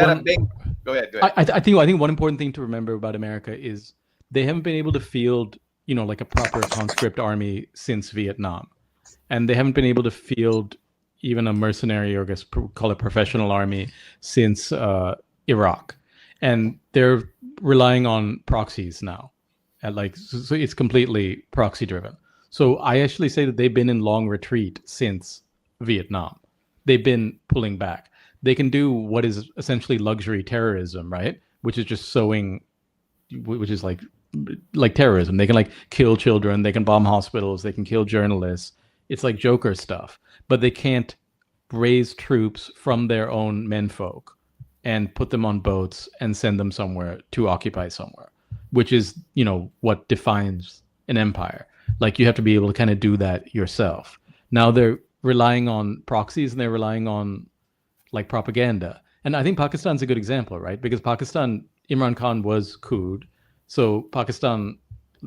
A: Go ahead.
C: I think one important thing to remember about America is they haven't been able to field like a proper conscript army since Vietnam, and they haven't been able to field even a mercenary, or I guess call it professional army, since Iraq. And they're relying on proxies now. And so it's completely proxy driven. So I actually say that they've been in long retreat since Vietnam. They've been pulling back. They can do what is essentially luxury terrorism, right? Which is just which is like terrorism. They can kill children. They can bomb hospitals. They can kill journalists. It's like Joker stuff. But they can't raise troops from their own menfolk and put them on boats and send them somewhere to occupy somewhere, which is, what defines an empire. Like, you have to be able to kind of do that yourself. Now they're relying on proxies, and they're relying on propaganda. And I think Pakistan's a good example, right? Because Pakistan, Imran Khan was couped. So Pakistan,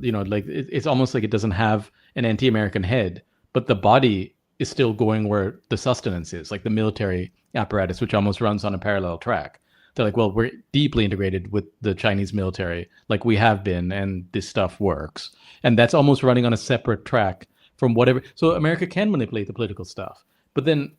C: it's almost like it doesn't have an anti-American head, but the body is still going where the sustenance is, like the military apparatus, which almost runs on a parallel track. They're like, well, we're deeply integrated with the Chinese military, like we have been, and this stuff works. And that's almost running on a separate track from whatever. So America can manipulate the political stuff. But then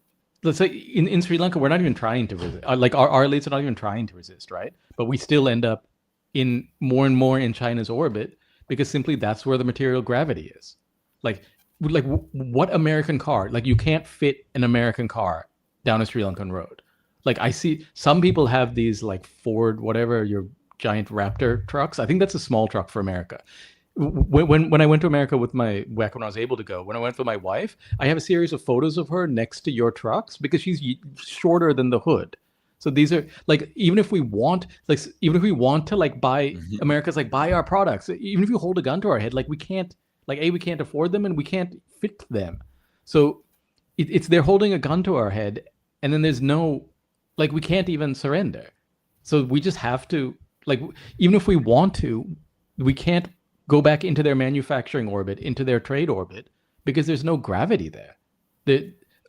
C: let's say in Sri Lanka, we're not even trying to resist. Like our elites are not even trying to resist, right? But we still end up in more and more in China's orbit because simply that's where the material gravity is. Like what American car? Like you can't fit an American car down a Sri Lankan road. Like I see some people have these like Ford, whatever, your giant Raptor trucks. I think that's a small truck for America. When I went to America back when I was able to go, when I went with my wife, I have a series of photos of her next to your trucks because she's shorter than the hood. So these are like, even if we want to like buy America's like buy our products, even if you hold a gun to our head, like we can't afford them and we can't fit them. So it's they're holding a gun to our head, and then there's no, like we can't even surrender. So we just have to, like, even if we want to, we can't go back into their manufacturing orbit, into their trade orbit, because there's no gravity there.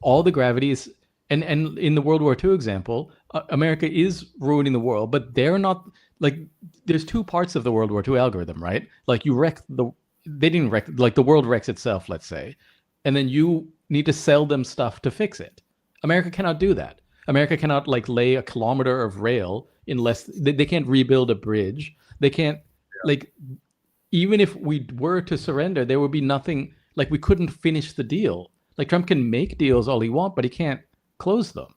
C: All the gravity is, and in the World War II example, America is ruining the world, but they're not, like, there's two parts of the World War II algorithm, right? Like they didn't wreck, like the world wrecks itself, let's say, and then you need to sell them stuff to fix it. America cannot do that. America cannot like lay a kilometer of rail unless they can't rebuild a bridge. They can't like, even if we were to surrender, there would be nothing, like we couldn't finish the deal. Like Trump can make deals all he wants, but he can't close them.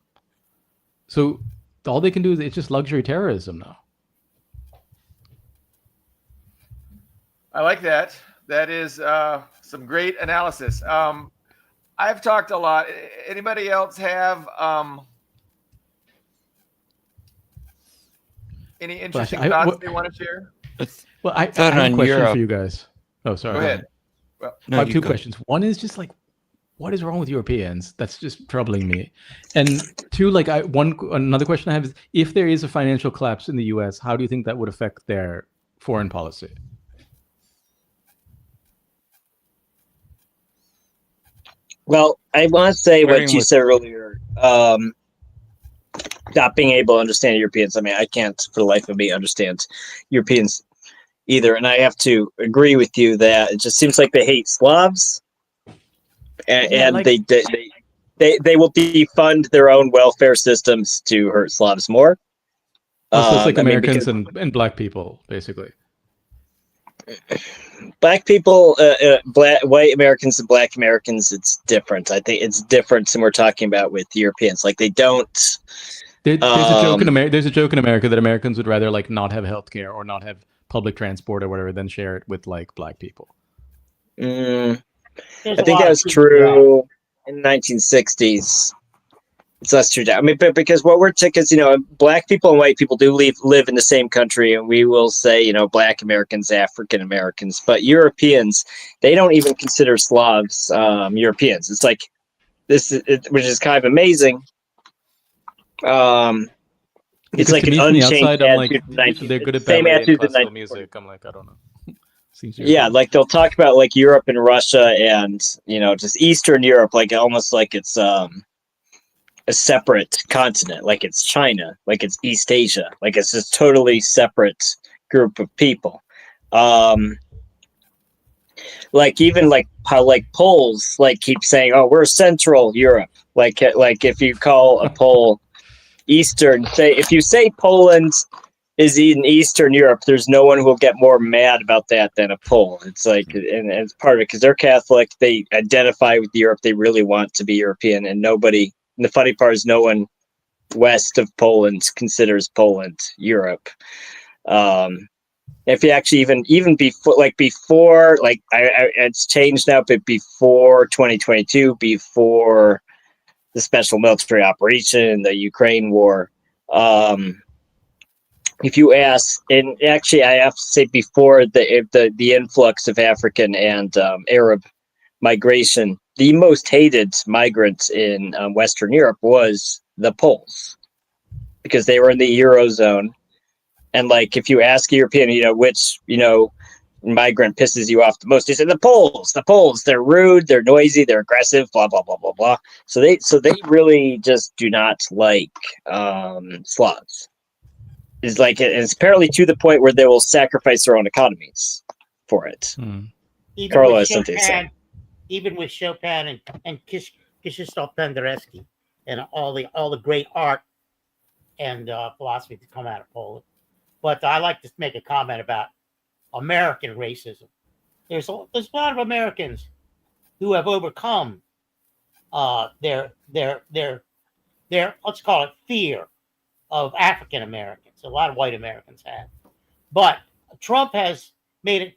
C: So all they can do is it's just luxury terrorism now.
A: I like that. That is some great analysis. I've talked a lot. Anybody else have any interesting thoughts they want to share?
C: Well, I have a question for you guys. Oh, sorry.
A: Go ahead.
C: Well, I have two questions. One is just like, what is wrong with Europeans? That's just troubling me. And two, like another question I have is, if there is a financial collapse in the U.S., how do you think that would affect their foreign policy?
B: Well, I want to say what you said earlier. Not being able to understand Europeans. I mean, I can't for the life of me understand Europeans either. And I have to agree with you that it just seems like they hate Slavs, and they will defund their own welfare systems to hurt Slavs more.
C: So it's like Americans and black people, basically.
B: Black people, white Americans and black Americans, it's different. I think it's different than we're talking about with Europeans. Like they don't.
C: There's a joke in America. There's a joke in America that Americans would rather like not have healthcare or not have public transport or whatever than share it with like black people.
B: I think that was true in the 1960s. It's less true now. I mean, but because what we're because black people and white people do live in the same country, and we will say black Americans, African Americans, but Europeans, they don't even consider Slavs Europeans. It's like which is kind of amazing. It's like an unchanged attitude.
C: They're good at ballet and classical music. I'm like, I don't know.
B: Yeah, like they'll talk about like Europe and Russia and just Eastern Europe, like almost like it's a separate continent, like it's China, like it's East Asia, like it's just totally separate group of people. Like even like how like Poles like keep saying, "Oh, we're Central Europe." Like if you call a Pole Eastern, if you say Poland is in Eastern Europe, there's no one who will get more mad about that than a Pole. It's like, and it's part of it because they're Catholic. They identify with Europe. They really want to be European, and nobody. And the funny part is, no one west of Poland considers Poland Europe. If you actually even before it's changed now, but before 2022, before the special military operation, the Ukraine war, if you ask, and actually I have to say before the influx of African and Arab migration, the most hated migrants in Western Europe was the Poles, because they were in the Eurozone. And like, if you ask a European, which, migrant pisses you off the most, they say the Poles, they're rude, they're noisy, they're aggressive, blah, blah, blah, blah, blah. So they really just do not like Slavs. It's apparently to the point where they will sacrifice their own economies for it.
D: Even with Chopin and Krzysztof Penderecki, and all the great art and philosophy to come out of Poland. But I like to make a comment about American racism. There's a lot of Americans who have overcome their let's call it fear of African Americans. A lot of white Americans have, but Trump has made it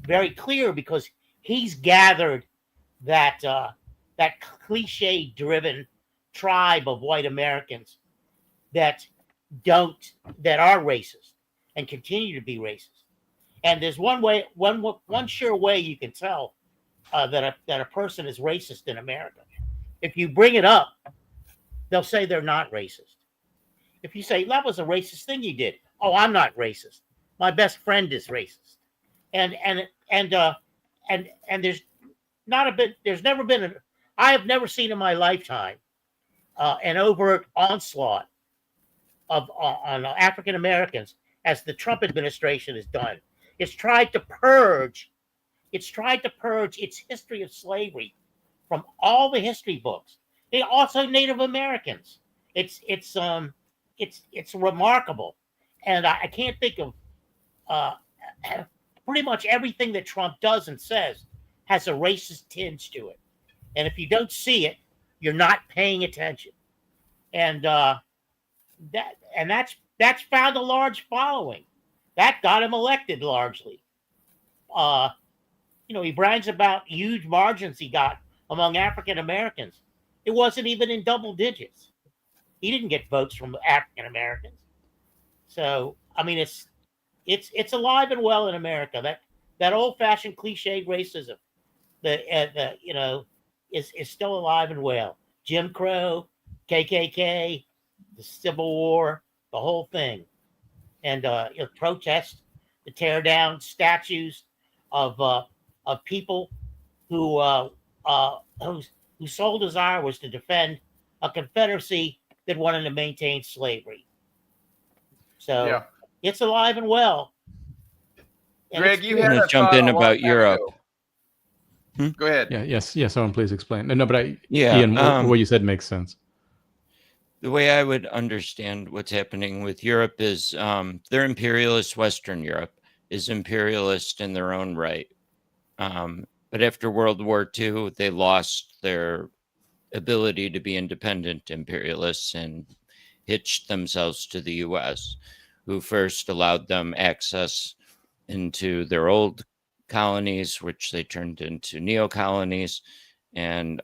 D: very clear because he's gathered that that cliche-driven tribe of white Americans that are racist and continue to be racist. And there's one sure way you can tell that a person is racist in America. If you bring it up, they'll say they're not racist. If you say that was a racist thing you did, oh, I'm not racist. My best friend is racist. And there's not a bit. There's never been I have never seen in my lifetime an overt onslaught on African Americans as the Trump administration has done. It's tried to purge its history of slavery from all the history books. They also Native Americans. It's remarkable, and I can't think of pretty much everything that Trump does and says has a racist tinge to it. And if you don't see it, you're not paying attention. And that's found a large following. That got him elected largely. He brags about huge margins he got among African Americans. It wasn't even in double digits. He didn't get votes from African Americans. So I mean, it's alive and well in America. That old-fashioned cliched racism, is still alive and well. Jim Crow, KKK, the Civil War, the whole thing, and protest to tear down statues of people whose sole desire was to defend a Confederacy that wanted to maintain slavery. So it's alive and well.
A: And Greg, you had to
E: jump in about Europe.
A: Go ahead.
C: Yes. Someone please explain. No, but Ian, what you said makes sense.
E: The way I would understand what's happening with Europe is they're imperialist. Western Europe is imperialist in their own right. But after World War II, they lost their ability to be independent imperialists and hitched themselves to the U.S., who first allowed them access into their old colonies, which they turned into neo-colonies. And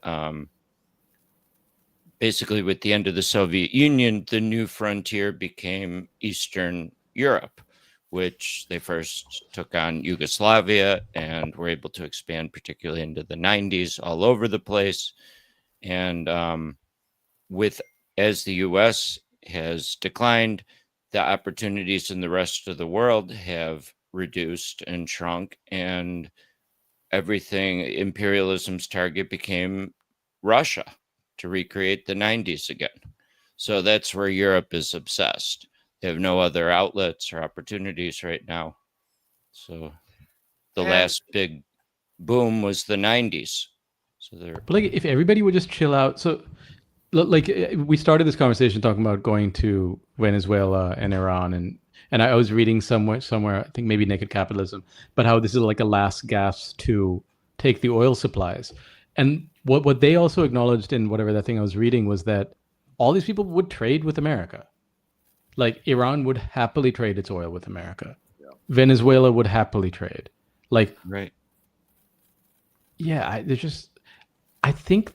E: basically, with the end of the Soviet Union, the new frontier became Eastern Europe, which they first took on Yugoslavia and were able to expand, particularly into the 90s, all over the place. And as the U.S. has declined, the opportunities in the rest of the world have reduced and shrunk, and imperialism's target became Russia to recreate the 90s again. So that's where Europe is obsessed. They have no other outlets or opportunities right now. So the last big boom was the 90s. So
C: but if everybody would just chill out. So we started this conversation talking about going to Venezuela and Iran, and I was reading somewhere, I think maybe Naked Capitalism, but how this is like a last gasp to take the oil supplies. And what they also acknowledged in whatever that thing I was reading was that all these people would trade with America. Like Iran would happily trade its oil with America. Yeah. Venezuela would happily trade.
E: Right.
C: Yeah, I think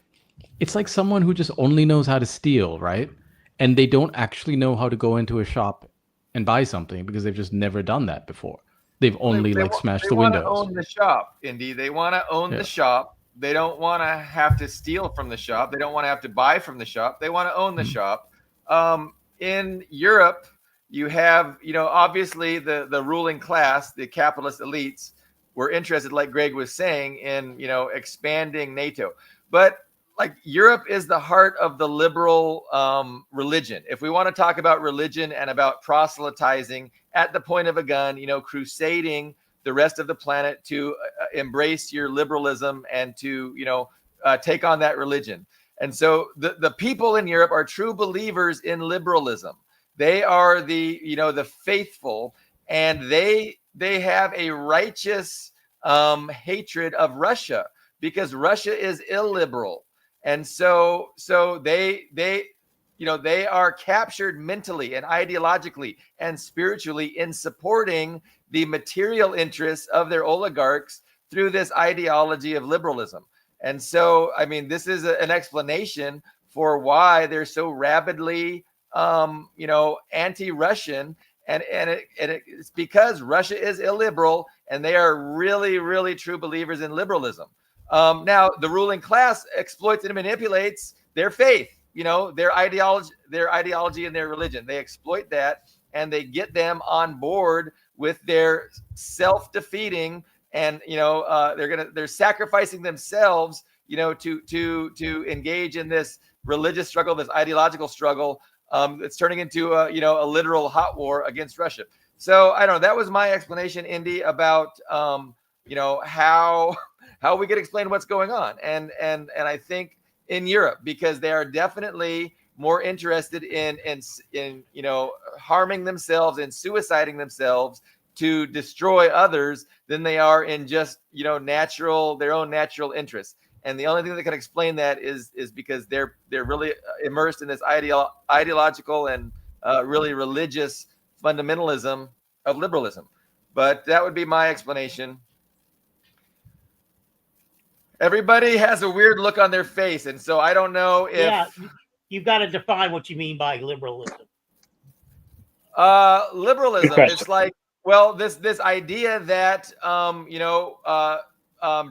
C: it's like someone who just only knows how to steal, right? And they don't actually know how to go into a shop and buy something because they've just never done that before. They've only smashed the windows.
A: They want to own the shop, Indi. They want to own the shop. They don't want to have to steal from the shop. They don't want to have to buy from the shop. They want to own the shop. In Europe, you have, obviously the ruling class, the capitalist elites, were interested, like Greg was saying, in, expanding NATO. But Europe is the heart of the liberal religion. If we want to talk about religion and about proselytizing at the point of a gun, crusading the rest of the planet to embrace your liberalism and to, take on that religion. And so the people in Europe are true believers in liberalism. They are the faithful, and they have a righteous hatred of Russia, because Russia is illiberal. And so they are captured mentally and ideologically and spiritually in supporting the material interests of their oligarchs through this ideology of liberalism. And so, I mean, this is an explanation for why they're so rabidly, anti-Russian. And it's because Russia is illiberal, and they are really, really true believers in liberalism. Now, the ruling class exploits and manipulates their faith, their ideology and their religion. They exploit that, and they get them on board with their self-defeating, and they're sacrificing themselves, to engage in this religious struggle, this ideological struggle. It's turning into a literal hot war against Russia. So I don't know. That was my explanation, Indi, about how we could explain what's going on, and I think in Europe, because they are definitely more interested in harming themselves and suiciding themselves to destroy others than they are in just their own natural interests. And the only thing that can explain that is because they're really immersed in this ideological and really religious fundamentalism of liberalism. But that would be my explanation. Everybody has a weird look on their face, and so I don't know if...
D: Yeah, you've got to define what you mean by liberalism.
A: Liberalism, it's like, well, this idea that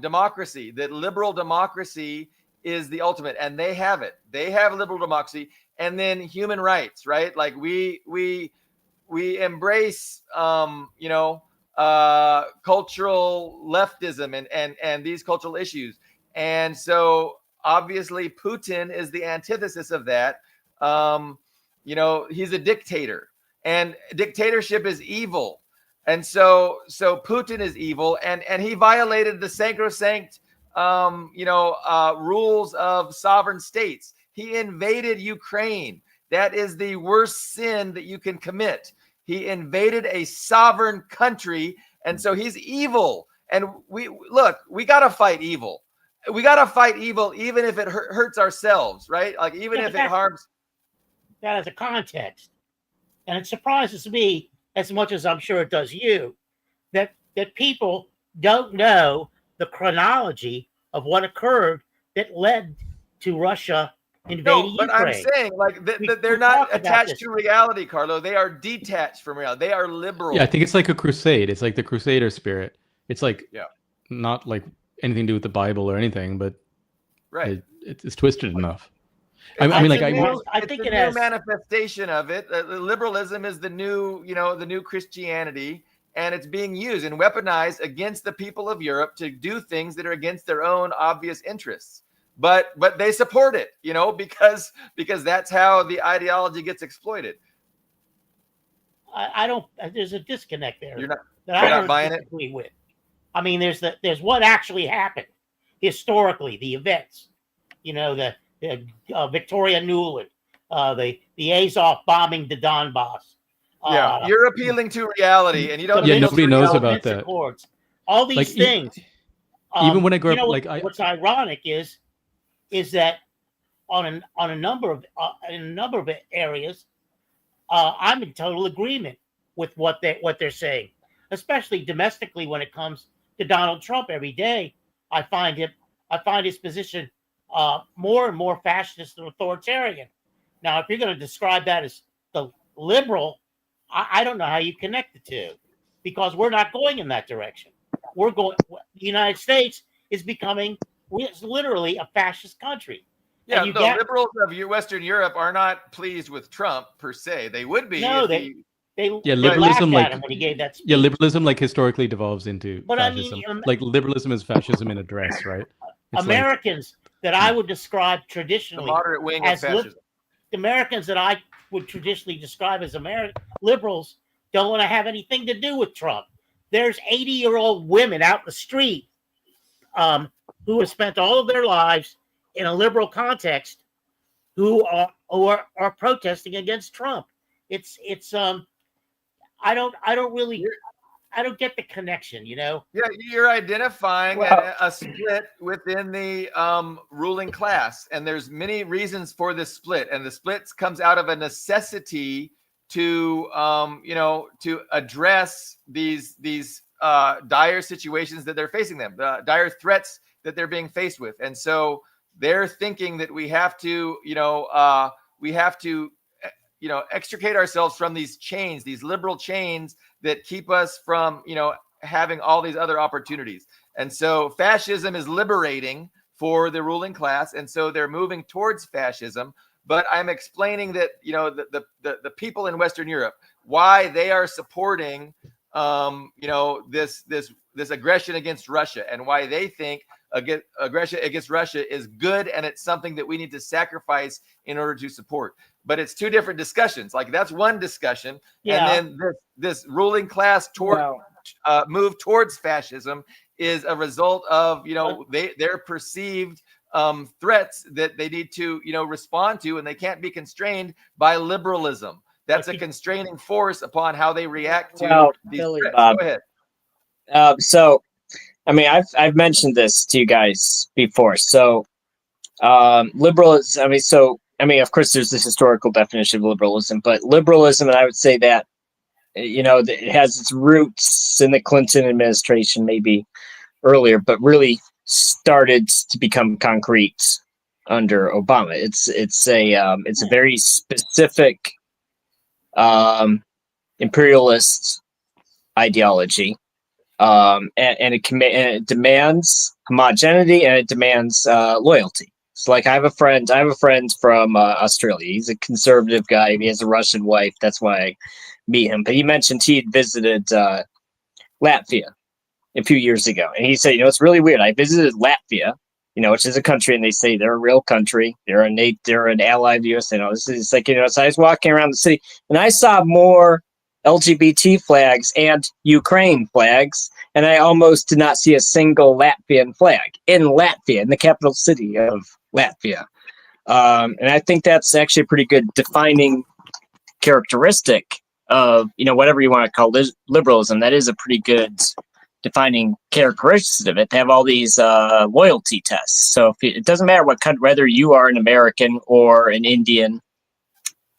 A: democracy, that liberal democracy is the ultimate, and they have it. They have liberal democracy, and then human rights, right? Like we embrace cultural leftism and these cultural issues. And so obviously Putin is the antithesis of that. He's a dictator, and dictatorship is evil. And so Putin is evil, and he violated the sacrosanct rules of sovereign states. He invaded Ukraine. That is the worst sin that you can commit. He invaded a sovereign country, and so he's evil. And we got to fight evil. We got to fight evil, even if it hurts ourselves, right? Like even if it harms.
D: That as a context, and it surprises me as much as I'm sure it does you, that people don't know the chronology of what occurred that led to Russia invading
A: Ukraine. I'm saying, like, they're not attached to reality, Carlo. They are detached from reality. They are liberal.
C: Yeah, I think it's like a crusade. It's like the Crusader spirit. It's like not like anything to do with the Bible or anything, but
A: right,
C: it's twisted enough.
A: I think it's a new manifestation of it. Liberalism is the new Christianity, and it's being used and weaponized against the people of Europe to do things that are against their own obvious interests. But they support it, because that's how the ideology gets exploited.
D: I don't. There's a disconnect there.
A: You're not buying it.
D: With. I mean, there's what actually happened historically, the events. The Victoria Nuland, the Azov bombing the Donbass.
A: You're appealing to reality, and you don't.
C: Yeah, nobody knows about that.
D: Accords, all these things.
C: Even when I grew up,
D: what's ironic is that on a number of areas, I'm in total agreement with what they're saying, especially domestically when it comes to Donald Trump. Every day, I find his position more and more fascist and authoritarian. Now, if you're going to describe that as the liberal, I don't know how you connect the two, because we're not going in that direction. The United States is becoming literally a fascist country.
A: Yeah, liberals of Western Europe are not pleased with Trump per se. They would be.
D: No,
C: liberalism
D: when he gave that speech.
C: Liberalism historically devolves into fascism. Liberalism is fascism in a dress, right? It's
D: Americans that I would describe traditionally
A: the moderate wing of fascism.
D: Americans that I would traditionally describe as liberals don't want to have anything to do with Trump. There's 80-year-old women out in the street who have spent all of their lives in a liberal context who are protesting against Trump. It's I don't get the connection, you know.
A: Yeah, you're identifying a split within the ruling class, and there's many reasons for this split, and the split comes out of a necessity to to address these dire situations that they're facing, them the dire threats that they're being faced with, and so they're thinking that we have to extricate ourselves from these chains, these liberal chains that keep us from having all these other opportunities. And so fascism is liberating for the ruling class, and so they're moving towards fascism. But I'm explaining that the people in Western Europe, why they are supporting this aggression against Russia, and why they think aggression against Russia is good, and it's something that we need to sacrifice in order to support. But it's two different discussions. Like, that's one discussion, and then this ruling class move towards fascism is a result of their perceived threats that they need to respond to, and they can't be constrained by liberalism. That's a constraining force upon how they react to these threats. Go ahead.
B: So, I mean, I've mentioned this to you guys before. So, liberalism. I mean, of course, there's this historical definition of liberalism, but liberalism, and I would say that it has its roots in the Clinton administration, maybe earlier, but really started to become concrete under Obama. It's a very specific imperialist ideology, and it demands homogeneity, and it demands loyalty. So, like, I have a friend from Australia. He's a conservative guy. He has a Russian wife. That's why I meet him. But he mentioned he had visited Latvia a few years ago, and he said, it's really weird. I visited Latvia, which is a country, and they say they're a real country. They're an ally of the U.S. This is like, so I was walking around the city, and I saw more LGBT flags and Ukraine flags, and I almost did not see a single Latvian flag in Latvia, in the capital city of Latvia. And I think that's actually a pretty good defining characteristic of, whatever you want to call liberalism. That is a pretty good defining characteristic of it. They have all these loyalty tests. So it doesn't matter what country, whether you are an American or an Indian,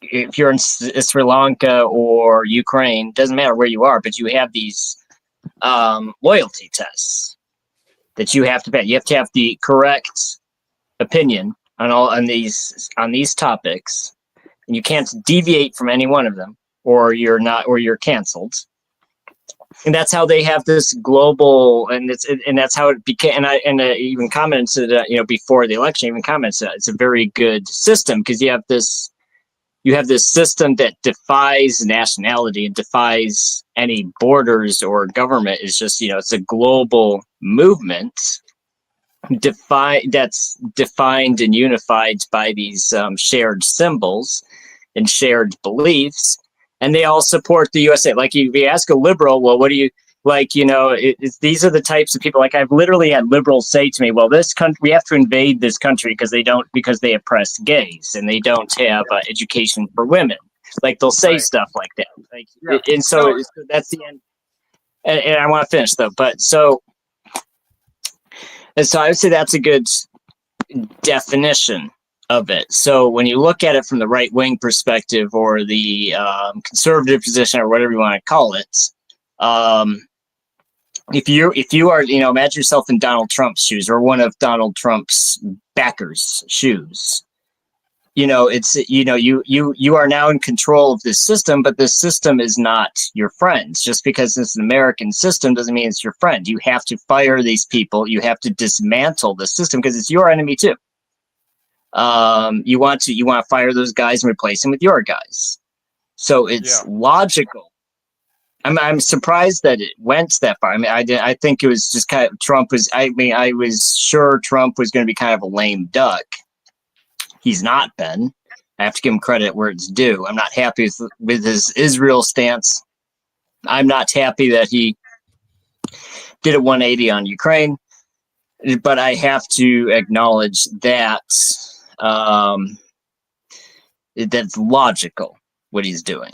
B: if you're in Sri Lanka or Ukraine, doesn't matter where you are, but you have these loyalty tests that you have to pass. You have to have the correct opinion on these topics, and you can't deviate from any one of them, or you're canceled. And that's how they have this global, and that's how it became. And I even commented, before the election, it's a very good system, because you have this system that defies nationality and defies any borders or government. It's just, it's a global movement that's defined and unified by these shared symbols and shared beliefs. And they all support the USA. Like, if you ask a liberal, well, what do you like? These are the types of people. Like, I've literally had liberals say to me, well, this country, we have to invade this country because they oppress gays, and they don't have education for women. Like, they'll say stuff like that. Like, and so that's the end. And I want to finish though. So I would say that's a good definition of it. So when you look at it from the right wing perspective, or the conservative position, or whatever you want to call it, if you are, imagine yourself in Donald Trump's shoes, or one of Donald Trump's backers' shoes. You are now in control of this system, but this system is not your friend. Just because it's an American system doesn't mean it's your friend. You have to fire these people. You have to dismantle the system, because it's your enemy too. You want to fire those guys and replace them with your guys. So it's logical. I'm surprised that it went that far. I mean, I think it was just kind of I was sure Trump was going to be kind of a lame duck. He's not been. I have to give him credit where it's due. I'm not happy with his Israel stance. I'm not happy that he did a 180 on Ukraine. but I have to acknowledge that that's logical what he's doing.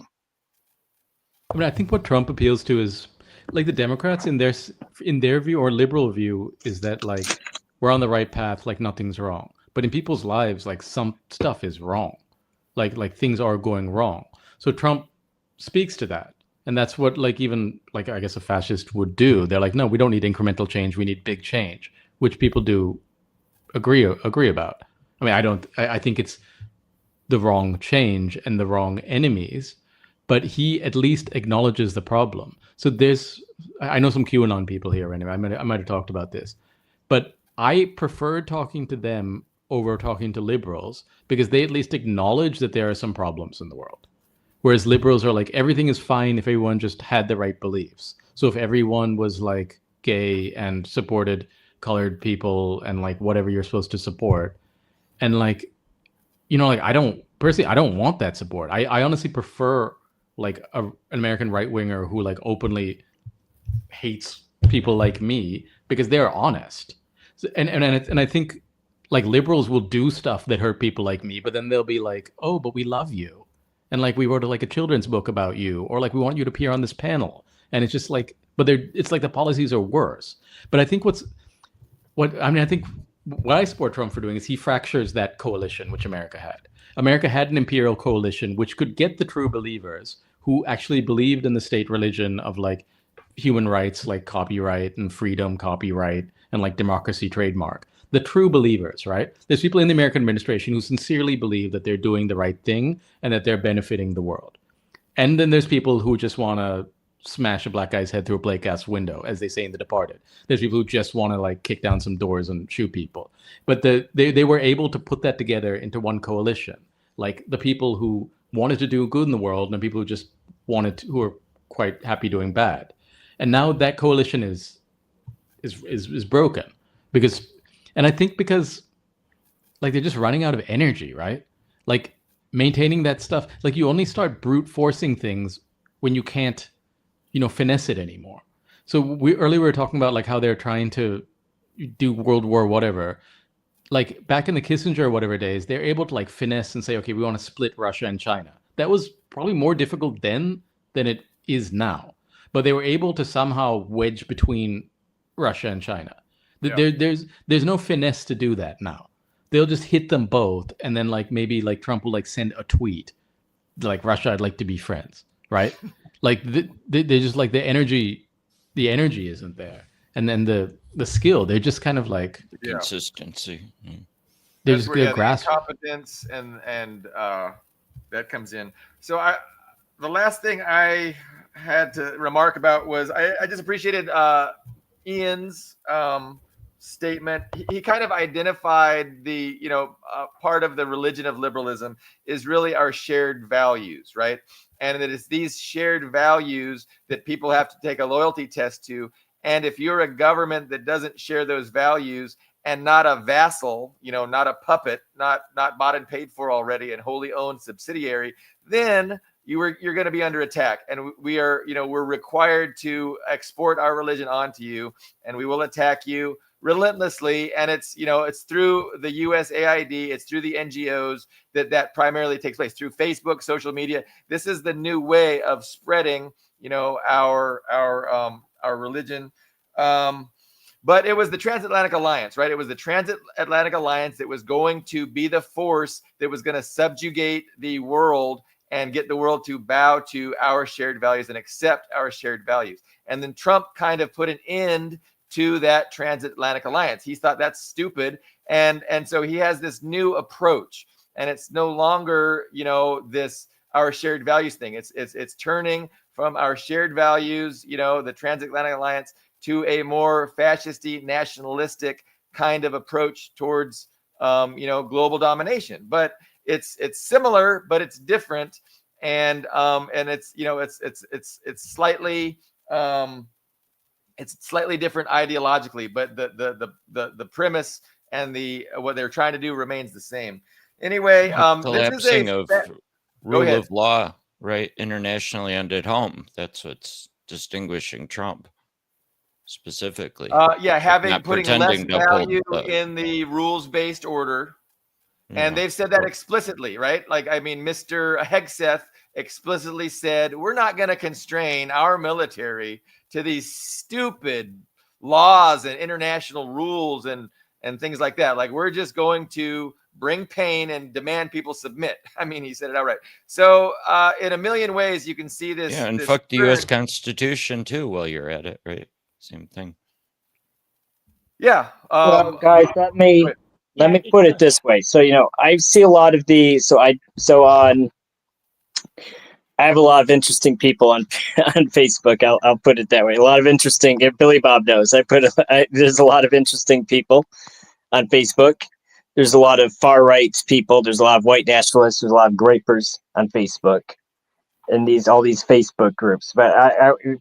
C: I mean, I think what Trump appeals to is like the Democrats in their view or liberal view is that like we're on the right path, like nothing's wrong. But in people's lives, like some stuff is wrong, like things are going wrong. So Trump speaks to that, and that's what like even like I guess a fascist would do. They're like, no, we don't need incremental change, we need big change, which people do agree about. I mean, I think it's the wrong change and the wrong enemies, but he at least acknowledges the problem. So I know some QAnon people here anyway. I might have talked about this, but I prefer talking to them over talking to liberals because they at least acknowledge that there are some problems in the world. Whereas liberals are like, everything is fine if everyone just had the right beliefs. So if everyone was like gay and supported colored people and like whatever you're supposed to support, and like, you know, like I don't want that support. I honestly prefer like an American right winger who like openly hates people like me because they're honest. So, and I think like liberals will do stuff that hurt people like me, but then they'll be like, oh, but we love you, and like we wrote like a children's book about you, or like we want you to appear on this panel, and it's just like, but it's like the policies are worse. But I think I think what I support Trump for doing is he fractures that coalition which America had. America had an imperial coalition which could get the true believers who actually believed in the state religion of like human rights, like copyright and freedom, copyright, and like democracy, trademark. The true believers, right? There's people in the American administration who sincerely believe that they're doing the right thing and that they're benefiting the world. And then there's people who just want to smash a black guy's head through a plate glass window, as they say in The Departed. There's people who just want to like kick down some doors and shoot people. But they were able to put that together into one coalition. Like the people who wanted to do good in the world and the people who just who are quite happy doing bad. And now that coalition is broken and I think because like they're just running out of energy, right? Like maintaining that stuff, like you only start brute forcing things when you can't, finesse it anymore. So earlier we were talking about like how they're trying to do World War whatever. Like back in the Kissinger or whatever days, they're able to like finesse and say, okay, we want to split Russia and China. That was probably more difficult then than it is now. But they were able to somehow wedge between Russia and China. Yeah. There's no finesse to do that now. They'll just hit them both, and then like maybe like Trump will like send a tweet, like Russia, I'd like to be friends, right? Like they're just like the energy isn't there, and then the skill, they're just kind of like
E: consistency.
A: They're grasping competence, and that comes in. So the last thing I had to remark about was I just appreciated Ian's statement. He kind of identified the part of the religion of liberalism is really our shared values, right? And that it's these shared values that people have to take a loyalty test to. And if you're a government that doesn't share those values and not a vassal, not a puppet, not bought and paid for already and wholly owned subsidiary, then you're going to be under attack. And we are, we're required to export our religion onto you, and we will attack you relentlessly. And it's, it's through the USAID, it's through the NGOs that primarily takes place, through Facebook, social media. This is the new way of spreading, our religion. But it was the Transatlantic Alliance, right? It was the Transatlantic Alliance that was going to be the force that was going to subjugate the world and get the world to bow to our shared values and accept our shared values. And then Trump kind of put an end to that Transatlantic Alliance. He thought that's stupid. And so he has this new approach, and it's no longer, this our shared values thing. It's turning from our shared values, the Transatlantic Alliance, to a more fascisty, nationalistic kind of approach towards, global domination. But it's similar, but it's different, and it's it's slightly different ideologically, but the premise and what they're trying to do remains the same. Anyway,
E: collapsing of rule of law, right, internationally and at home. That's what's distinguishing Trump. specifically.
A: Putting less value in the rules-based order. And they've said that explicitly, right? Like, I mean, Mr. Hegseth explicitly said, we're not going to constrain our military to these stupid laws and international rules and things like that. Like, we're just going to bring pain and demand people submit. I mean, he said it outright. So in a million ways, you can see this.
E: Yeah, and fuck the U.S. Constitution, too, while you're at it, right? Same thing.
A: Yeah.
B: Well, guys, let me put it this way. So, I see a lot of the, I have a lot of interesting people on Facebook. I'll put it that way. A lot of interesting. If Billy Bob knows, there's a lot of interesting people on Facebook. There's a lot of far right people. There's a lot of white nationalists. There's a lot of grapers on Facebook, and all these Facebook groups. But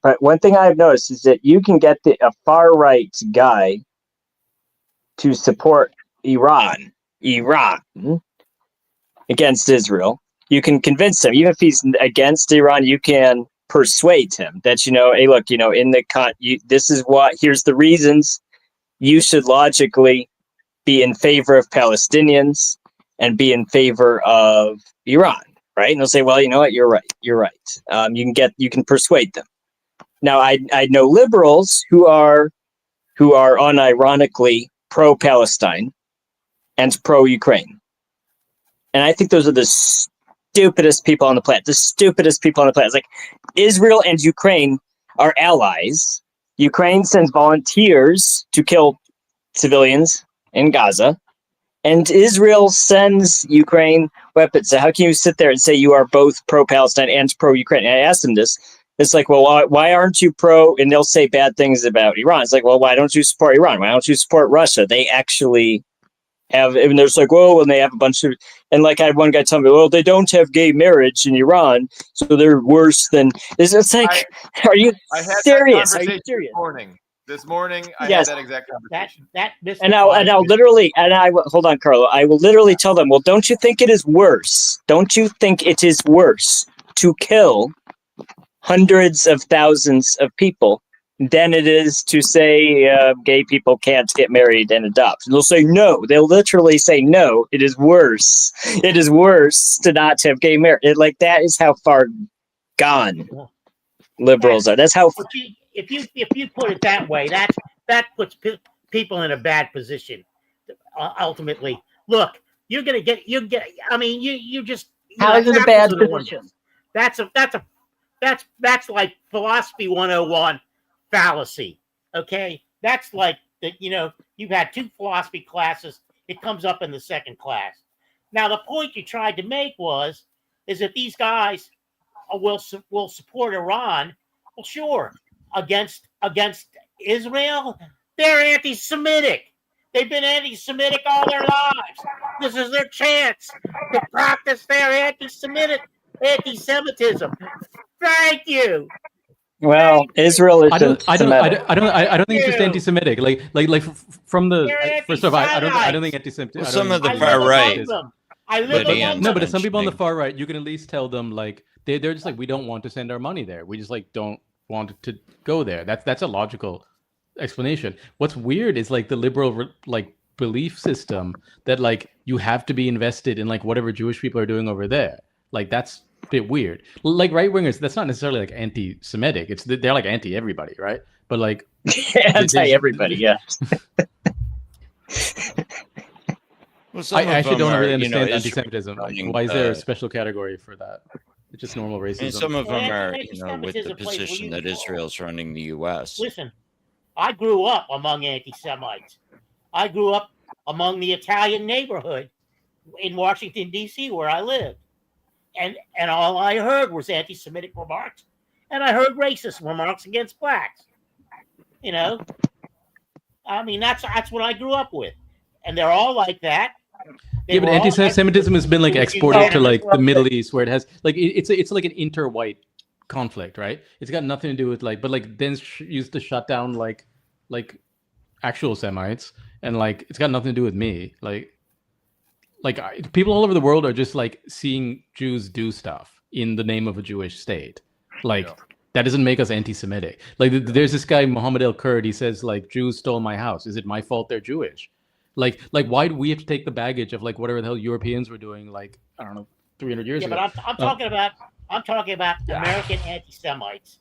B: but one thing I've noticed is that you can get a far right guy to support Iran against Israel. You can convince him, even if he's against Iran, you can persuade him that, hey, look, here's the reasons you should logically be in favor of Palestinians and be in favor of Iran, right? And they'll say, well, you know what, you're right. You can persuade them. Now, I know liberals who are unironically pro-Palestine and pro-Ukraine. And I think those are the stupidest people on the planet. It's like Israel and Ukraine are allies. Ukraine sends volunteers to kill civilians in Gaza, and Israel sends Ukraine weapons. So how can you sit there and say you are both pro-Palestine and pro-Ukraine? And I asked them this. It's like, well, why aren't you pro? And they'll say bad things about Iran. It's like, well, why don't you support Iran? Why don't you support Russia? They actually have, and there's like, well, when they have a bunch of, and like I had one guy tell me, well, they don't have gay marriage in Iran, so they're worse than. It's like, are you serious? Are you serious?
A: This morning, I had that exact conversation.
B: Hold on, Carlo. I will literally tell them, well, don't you think it is worse? Don't you think it is worse to kill hundreds of thousands of people than it is to say gay people can't get married and adopt? And they'll say no. They'll literally say no. It is worse. It is worse to not have gay marriage. That is how far gone liberals are. That's how.
D: If you put it that way, that puts people in a bad position. Ultimately, look, you're gonna get. I mean, you just.
B: How is it a bad position?
D: That's like philosophy 101 fallacy. Okay, that's like you've had 2 philosophy classes. It comes up in the second class. Now the point you tried to make is that these guys will support Iran. Well, sure. Against Israel, they're anti-Semitic. They've been anti-Semitic all their lives. This is their chance to practice their anti-Semitism. Thank you.
B: Well, Israel is.
C: I don't think it's just anti-Semitic. Like from the first off, I don't think anti-Semitic.
E: Well, some of the far right.
C: But some people on the far right, you can at least tell them like they're just like, we don't want to send our money there. We just like don't want to go there. That's a logical explanation. What's weird is like the liberal like belief system that like you have to be invested in like whatever Jewish people are doing over there. Like that's a bit weird. Like right wingers, that's not necessarily like anti-Semitic. They're like anti everybody, right? But like
B: anti everybody, yeah.
E: Well,
C: I actually don't really understand anti-Semitism. Like, why is there a special category for that? It's just normal racism.
E: And some of them are, with the position that Israel's running the U.S.
D: Listen, I grew up among anti-Semites. I grew up among the Italian neighborhood in Washington, D.C., where I lived. And all I heard was anti-Semitic remarks, and I heard racist remarks against blacks. I mean, that's what I grew up with. And they're all like that.
C: But anti-Semitism has been like exported to like the Middle East, where it has like it's like an inter-white conflict, right? It's got nothing to do with like, but like then used to shut down like actual Semites, and like it's got nothing to do with me. People all over the world are just like seeing Jews do stuff in the name of a Jewish state. That doesn't make us anti-Semitic. Like there's this guy Mohammed El Kurd. He says like Jews stole my house. Is it my fault they're Jewish? Like why do we have to take the baggage of like whatever the hell Europeans were doing? Like I don't know, 300 years ago.
D: But I'm talking about American anti-Semites.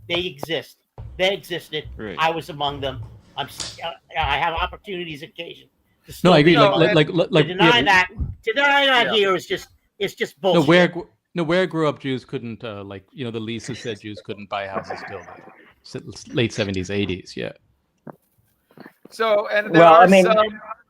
D: They exist. They existed.
E: Right.
D: I was among them. I have opportunities occasion.
C: No, I agree.
D: To deny that here is just bullshit.
C: Where I grew up, Jews couldn't the leases said Jews couldn't buy houses till the late 70s, 80s. Yeah.
A: So, and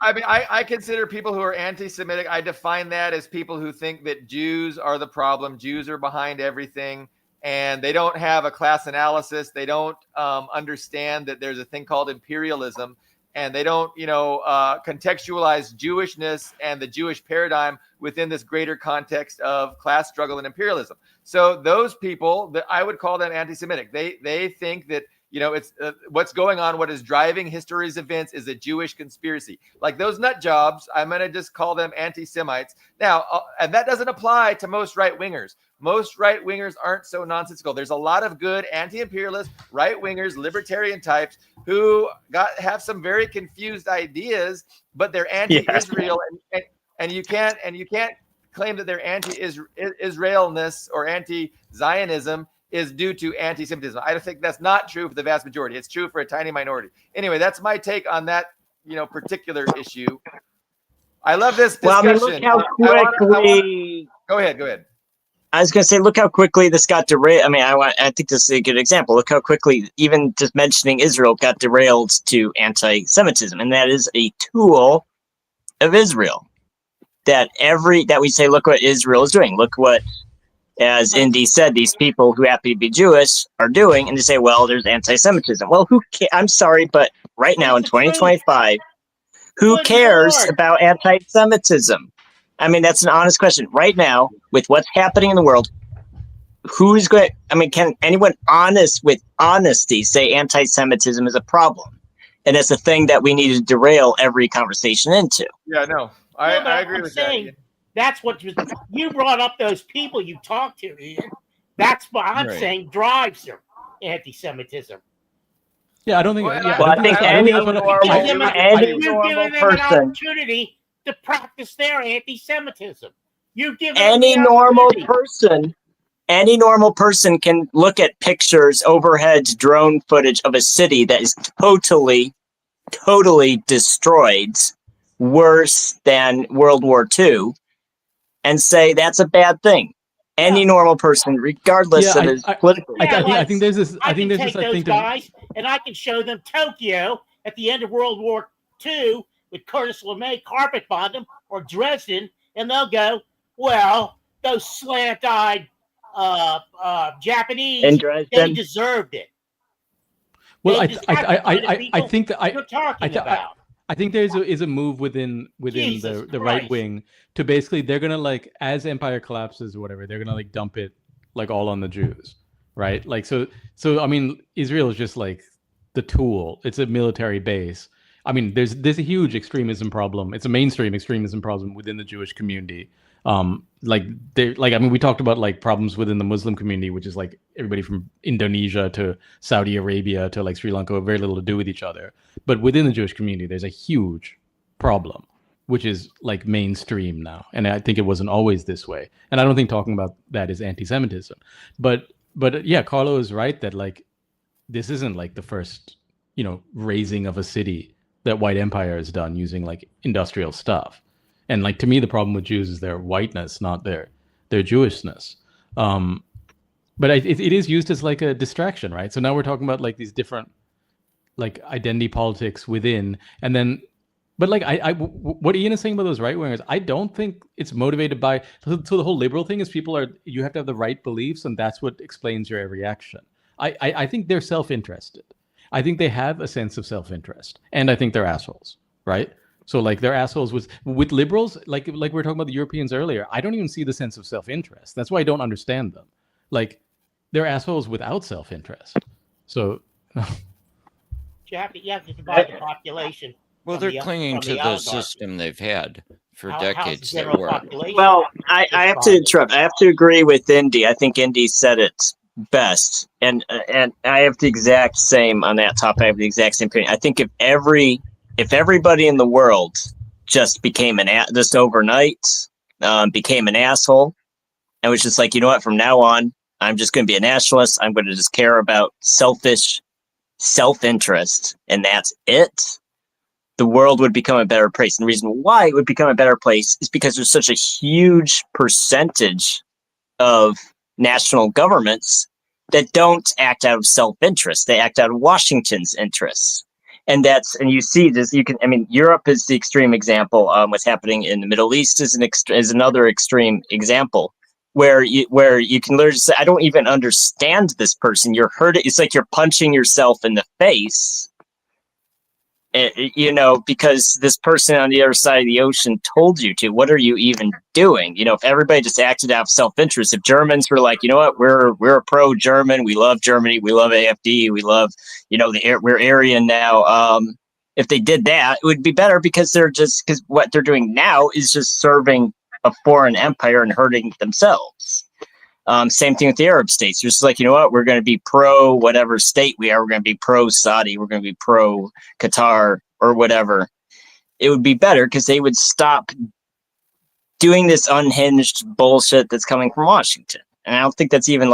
A: I consider people who are anti-Semitic, I define that as people who think that Jews are the problem. Jews are behind everything, and they don't have a class analysis. They don't understand that there's a thing called imperialism, and they don't, contextualize Jewishness and the Jewish paradigm within this greater context of class struggle and imperialism. So those people, that I would call them anti-Semitic. They think that, it's what's going on, what is driving history's events is a Jewish conspiracy. Like those nut jobs, I'm going to just call them anti-Semites. Now, and that doesn't apply to most right-wingers. Most right-wingers aren't so nonsensical. There's a lot of good anti-imperialist, right-wingers, libertarian types who have some very confused ideas, but they're anti-Israel, and you can't claim that their anti-Israelness or anti-Zionism is due to anti-Semitism. I think that's not true for the vast majority. It's true for a tiny minority. Anyway, that's my take on that, particular issue. I love this discussion.
B: Well, look how quickly.
A: Go ahead.
B: I was going to say, look how quickly this got derailed. I think this is a good example. Look how quickly even just mentioning Israel got derailed to anti-Semitism, and that is a tool of Israel. That we say, look what Israel is doing. Look what, as Indi said, these people who happen to be Jewish are doing, and they say, well, there's anti-Semitism. Well, I'm sorry, but right now in 2025, who cares about anti-Semitism? That's an honest question. Right now, with what's happening in the world, can anyone with honesty say anti-Semitism is a problem? And it's a thing that we need to derail every conversation into.
A: Yeah, no, I agree with that.
D: That's what you brought up, those people you talked to, Ian. That's what I'm saying drives anti-Semitism.
C: Yeah, I don't think.
B: I think any normal person,
D: an opportunity to practice their anti-Semitism. You've given
B: any normal person can look at pictures, overhead drone footage of a city that is totally destroyed, worse than World War II, and say that's a bad thing. Any normal person, regardless of his political.
C: I think there's this. I think there's this.
D: I think guys, and I can show them Tokyo at the end of World War II with Curtis LeMay carpet bomb them, or Dresden, and they'll go, well, those slant-eyed Japanese,
B: in Dresden,
D: they deserved it.
C: Well, I think that
D: you're talking about.
C: I think there is a move within the right wing to basically, they're gonna as empire collapses or whatever, they're gonna dump it all on the Jews, right? So Israel is just the tool. It's a military base. There's a huge extremism problem. It's a mainstream extremism problem within the Jewish community. We talked about problems within the Muslim community, which is everybody from Indonesia to Saudi Arabia to Sri Lanka, very little to do with each other. But within the Jewish community, there's a huge problem, which is mainstream now. And I think it wasn't always this way. And I don't think talking about that is anti-Semitism. But yeah, Carlo is right that this isn't the first, raising of a city that white empire has done using industrial stuff. And to me, the problem with Jews is their whiteness, not their Jewishness. But it is used as a distraction, right? So now we're talking about these different identity politics within, and then, but what Ian is saying about those right wingers, I don't think it's motivated by. So the whole liberal thing is you have to have the right beliefs, and that's what explains your every action. I think they're self-interested. I think they have a sense of self-interest, and I think they're assholes, right? So they're assholes with liberals, like we were talking about the Europeans earlier. I don't even see the sense of self-interest. That's why I don't understand them. They're assholes without self-interest. So
D: you have to divide the population.
E: Well, they're clinging to the system they've had for decades.
B: Well, I have to interrupt. I have to agree with Indi. I think Indi said it best, and I have the exact same on that topic. I have the exact same opinion. I think if everybody in the world just became just overnight became an asshole and was just like, you know what, from now on, I'm just going to be a nationalist. I'm going to just care about selfish self-interest, and that's it. The world would become a better place. And the reason why it would become a better place is because there's such a huge percentage of national governments that don't act out of self-interest. They act out of Washington's interests. And you see this, Europe is the extreme example. What's happening in the Middle East is another extreme example where you can literally say, I don't even understand this person. You're hurting. It's like you're punching yourself in the face, because this person on the other side of the ocean told you to. What are you even doing? If everybody just acted out of self-interest, if Germans were like, you know what, we're a pro-German, we love Germany, we love AFD, we love, we're Aryan now. If they did that, it would be better because what they're doing now is just serving a foreign empire and hurting themselves. Same thing with the Arab states. Just like, you know what, we're going to be pro whatever state we are. We're going to be pro Saudi. We're going to be pro Qatar or whatever. It would be better because they would stop doing this unhinged bullshit that's coming from Washington. And I don't think that's even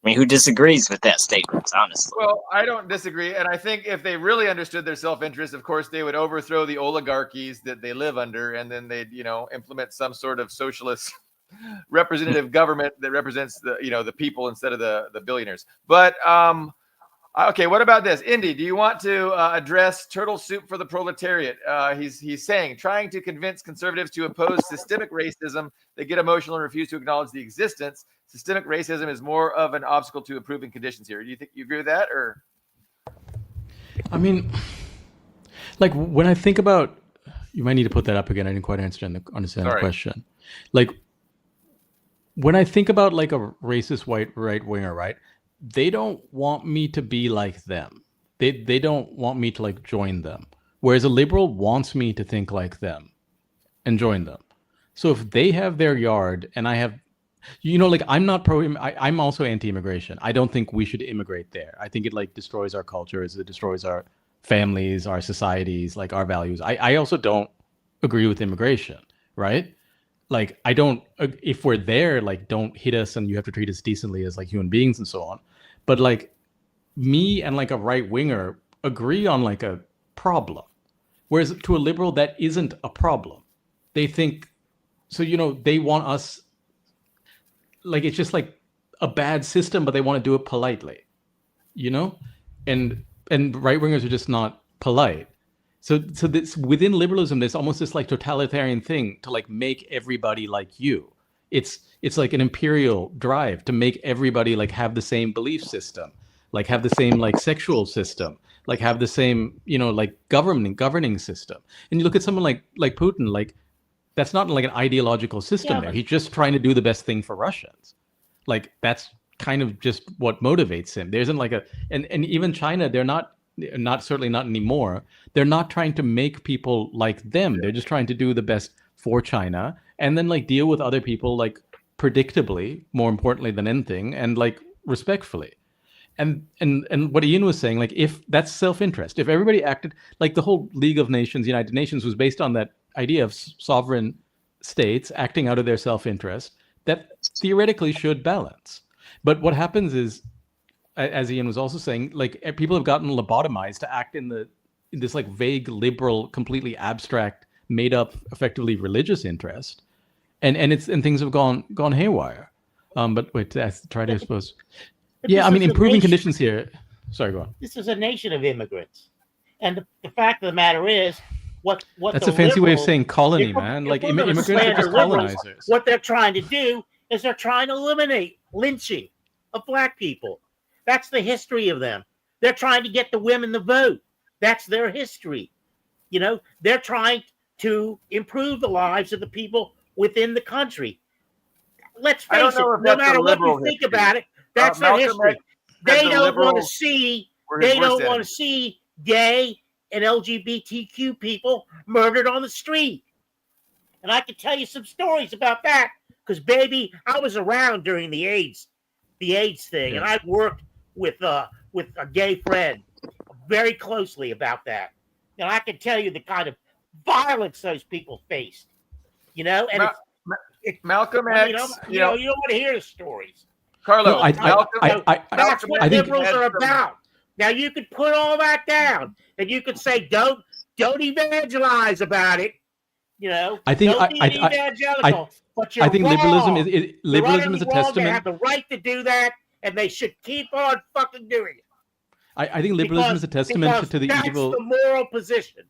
B: who disagrees with that statement, honestly?
A: Well, I don't disagree. And I think if they really understood their self-interest, of course, they would overthrow the oligarchies that they live under. And then they'd, implement some sort of socialist representative government that represents the people instead of the billionaires. But okay, what about this? Indi, do you want to address Turtle Soup for the Proletariat? He's saying, trying to convince conservatives to oppose systemic racism. They get emotional and refuse to acknowledge the existence. Systemic racism is more of an obstacle to improving conditions here. Do you think you agree with that? Or
C: when I think about, you might need to put that up again. I didn't quite understand the question. When I think about a racist white right winger, right? They don't want me to be like them. They don't want me to join them. Whereas a liberal wants me to think like them and join them. So if they have their yard and I have, I'm not I'm also anti-immigration. I don't think we should immigrate there. I think it destroys our cultures. It destroys our families, our societies, our values. I also don't agree with immigration, right? I don't, if we're there, don't hit us and you have to treat us decently as human beings and so on. But me and a right winger agree on a problem. Whereas to a liberal, that isn't a problem. They think, so, they want us, it's just a bad system, but they want to do it politely, and right wingers are just not polite. So this, within liberalism, there's almost this totalitarian thing to make everybody like you. It's like an imperial drive to make everybody have the same belief system, have the same sexual system, have the same governing system. And you look at someone like Putin, that's not an ideological system there. He's just trying to do the best thing for Russians. That's kind of just what motivates him. There isn't and even China, they're not certainly not anymore. They're not trying to make people like them. They're just trying to do the best for China and then deal with other people predictably, more importantly than anything, and respectfully. And what Ian was saying, if that's self-interest, if everybody acted the whole League of Nations, United Nations was based on that idea of sovereign states acting out of their self-interest, that theoretically should balance. But what happens is, as Ian was also saying, people have gotten lobotomized to act in this vague liberal, completely abstract, made up, effectively religious interest, and things have gone haywire. But wait, that's try to suppose. Yeah, improving conditions here. Sorry, go on.
D: This is a nation of immigrants, and the fact of the matter is, what
C: that's a fancy way of saying colony, man. Immigrants are just colonizers.
D: What they're trying to do is they're trying to eliminate lynching of black people. That's the history of them. They're trying to get the women to vote. That's their history. They're trying to improve the lives of the people within the country. Let's face it, no matter what you think about it, that's their history. They don't want to see gay and LGBTQ people murdered on the street. And I can tell you some stories about that Because baby, I was around during the AIDS thing, and I worked with a gay friend very closely about that. And I can tell you the kind of violence those people faced. And
A: Malcolm X.
D: You don't want to hear the stories.
A: Carlo,
D: that's what liberals are about. Now you could put all that down, and you could say, don't evangelize about it. I think evangelical. But you're wrong.
C: liberalism is a testament.
D: They have the right to do that, and they should keep on fucking doing it.
C: I think liberalism is a testament to the evil.
D: That's the moral position.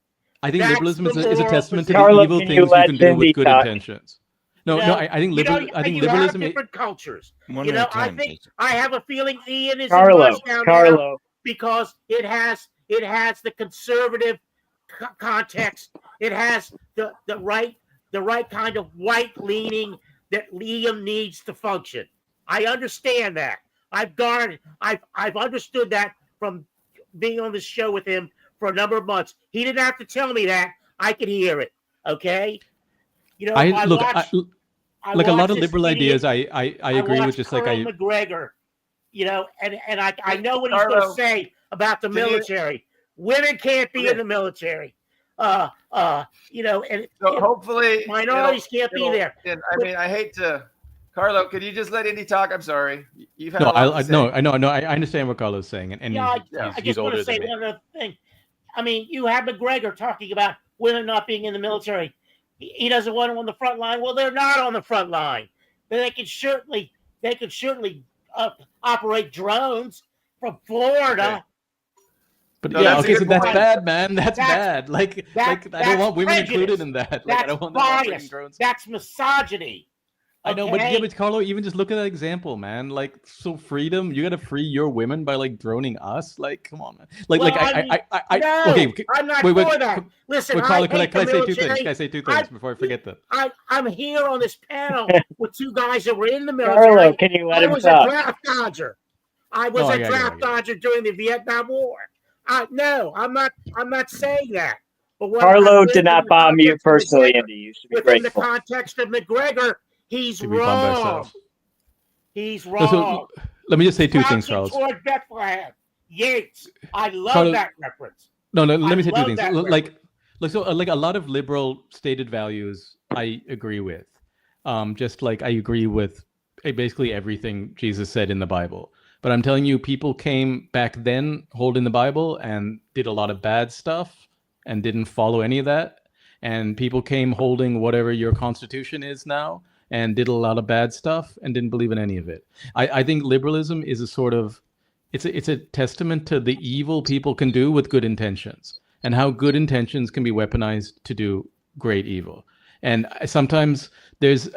C: I think liberalism is a testament to the evil things you can do with good intentions. I think liberalism.
D: Different cultures. I think I have a feeling Ian is
B: Carlo,
D: because it has the conservative context. It has the right kind of white leaning that Liam needs to function. I understand that. I've understood that from being on this show with him for a number of months. He didn't have to tell me that. I could hear it. Okay.
C: A lot of liberal ideas. I agree with just
D: McGregor. And I know what he's going to say about the military. Women can't be in the military. And
A: hopefully
D: minorities can't be there.
A: I hate to, Carlo. Could you just let Indy talk? I'm sorry. You've had
C: I know. I understand what Carlo's saying, and
D: I just want to say one other thing. I mean, you have McGregor talking about women not being in the military. He doesn't want them on the front line. Well, they're not on the front line. They could certainly operate drones from Florida.
C: Okay. But so that's bad, man. That's bad. I don't want women included in that.
D: I
C: don't want
D: bias. That's misogyny.
C: I know, but Carlo, even just look at that example, man. So freedom, you got to free your women by droning us. Come on, man.
D: I'm not for that. Listen,
C: Carlo, can I say two things? Can I say two things before I forget them?
D: I'm here on this panel with two guys that were in the military.
B: Carlo, can you let him talk?
D: I was a draft dodger. I was a draft dodger during the Vietnam War. No, I'm not saying that. But
B: Carlo did not bomb you personally, Andy. You should be grateful.
D: In the context of McGregor, he's wrong. He's wrong.
C: So, let me just say two things, Charles.
D: Toward Bethlehem, Yates. I love that reference.
C: No. Let me say two things. A lot of liberal stated values, I agree with. Just like I agree with basically everything Jesus said in the Bible. But I'm telling you, people came back then holding the Bible and did a lot of bad stuff and didn't follow any of that. And people came holding whatever your constitution is now and did a lot of bad stuff and didn't believe in any of it. I think liberalism is it's a testament to the evil people can do with good intentions and how good intentions can be weaponized to do great evil. And sometimes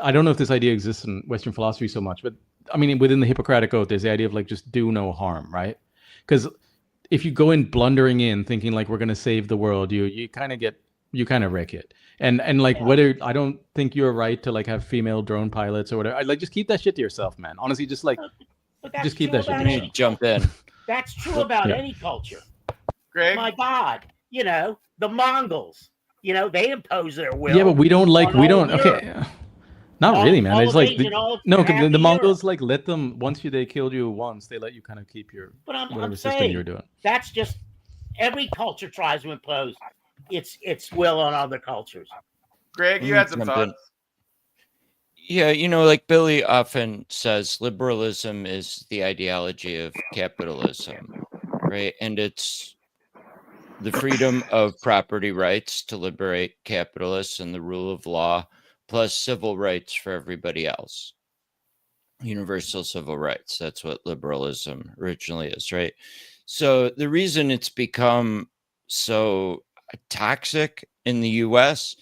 C: I don't know if this idea exists in Western philosophy so much, but I mean, within the Hippocratic Oath, there's the idea of just do no harm, right? Because if you go in blundering in thinking we're going to save the world, you kind of wreck it. And whether I don't think you're right to have female drone pilots or whatever, just keep that shit to yourself, man. Honestly, just keep that shit to yourself.
E: Jump in.
D: That's true about any culture.
A: Greg?
D: My God, the Mongols, they impose their will.
C: Yeah, but we don't. Okay. Not really, man. It's the Mongols let them they killed you once, they let you kind of keep your whatever system you're doing.
D: That's just every culture tries to impose its will on other cultures.
A: Greg, you had some thoughts.
E: Yeah, like Billy often says, liberalism is the ideology of capitalism, right? And it's the freedom of property rights to liberate capitalists and the rule of law, plus civil rights for everybody else. Universal civil rights. That's what liberalism originally is, right? So the reason it's become so toxic in the US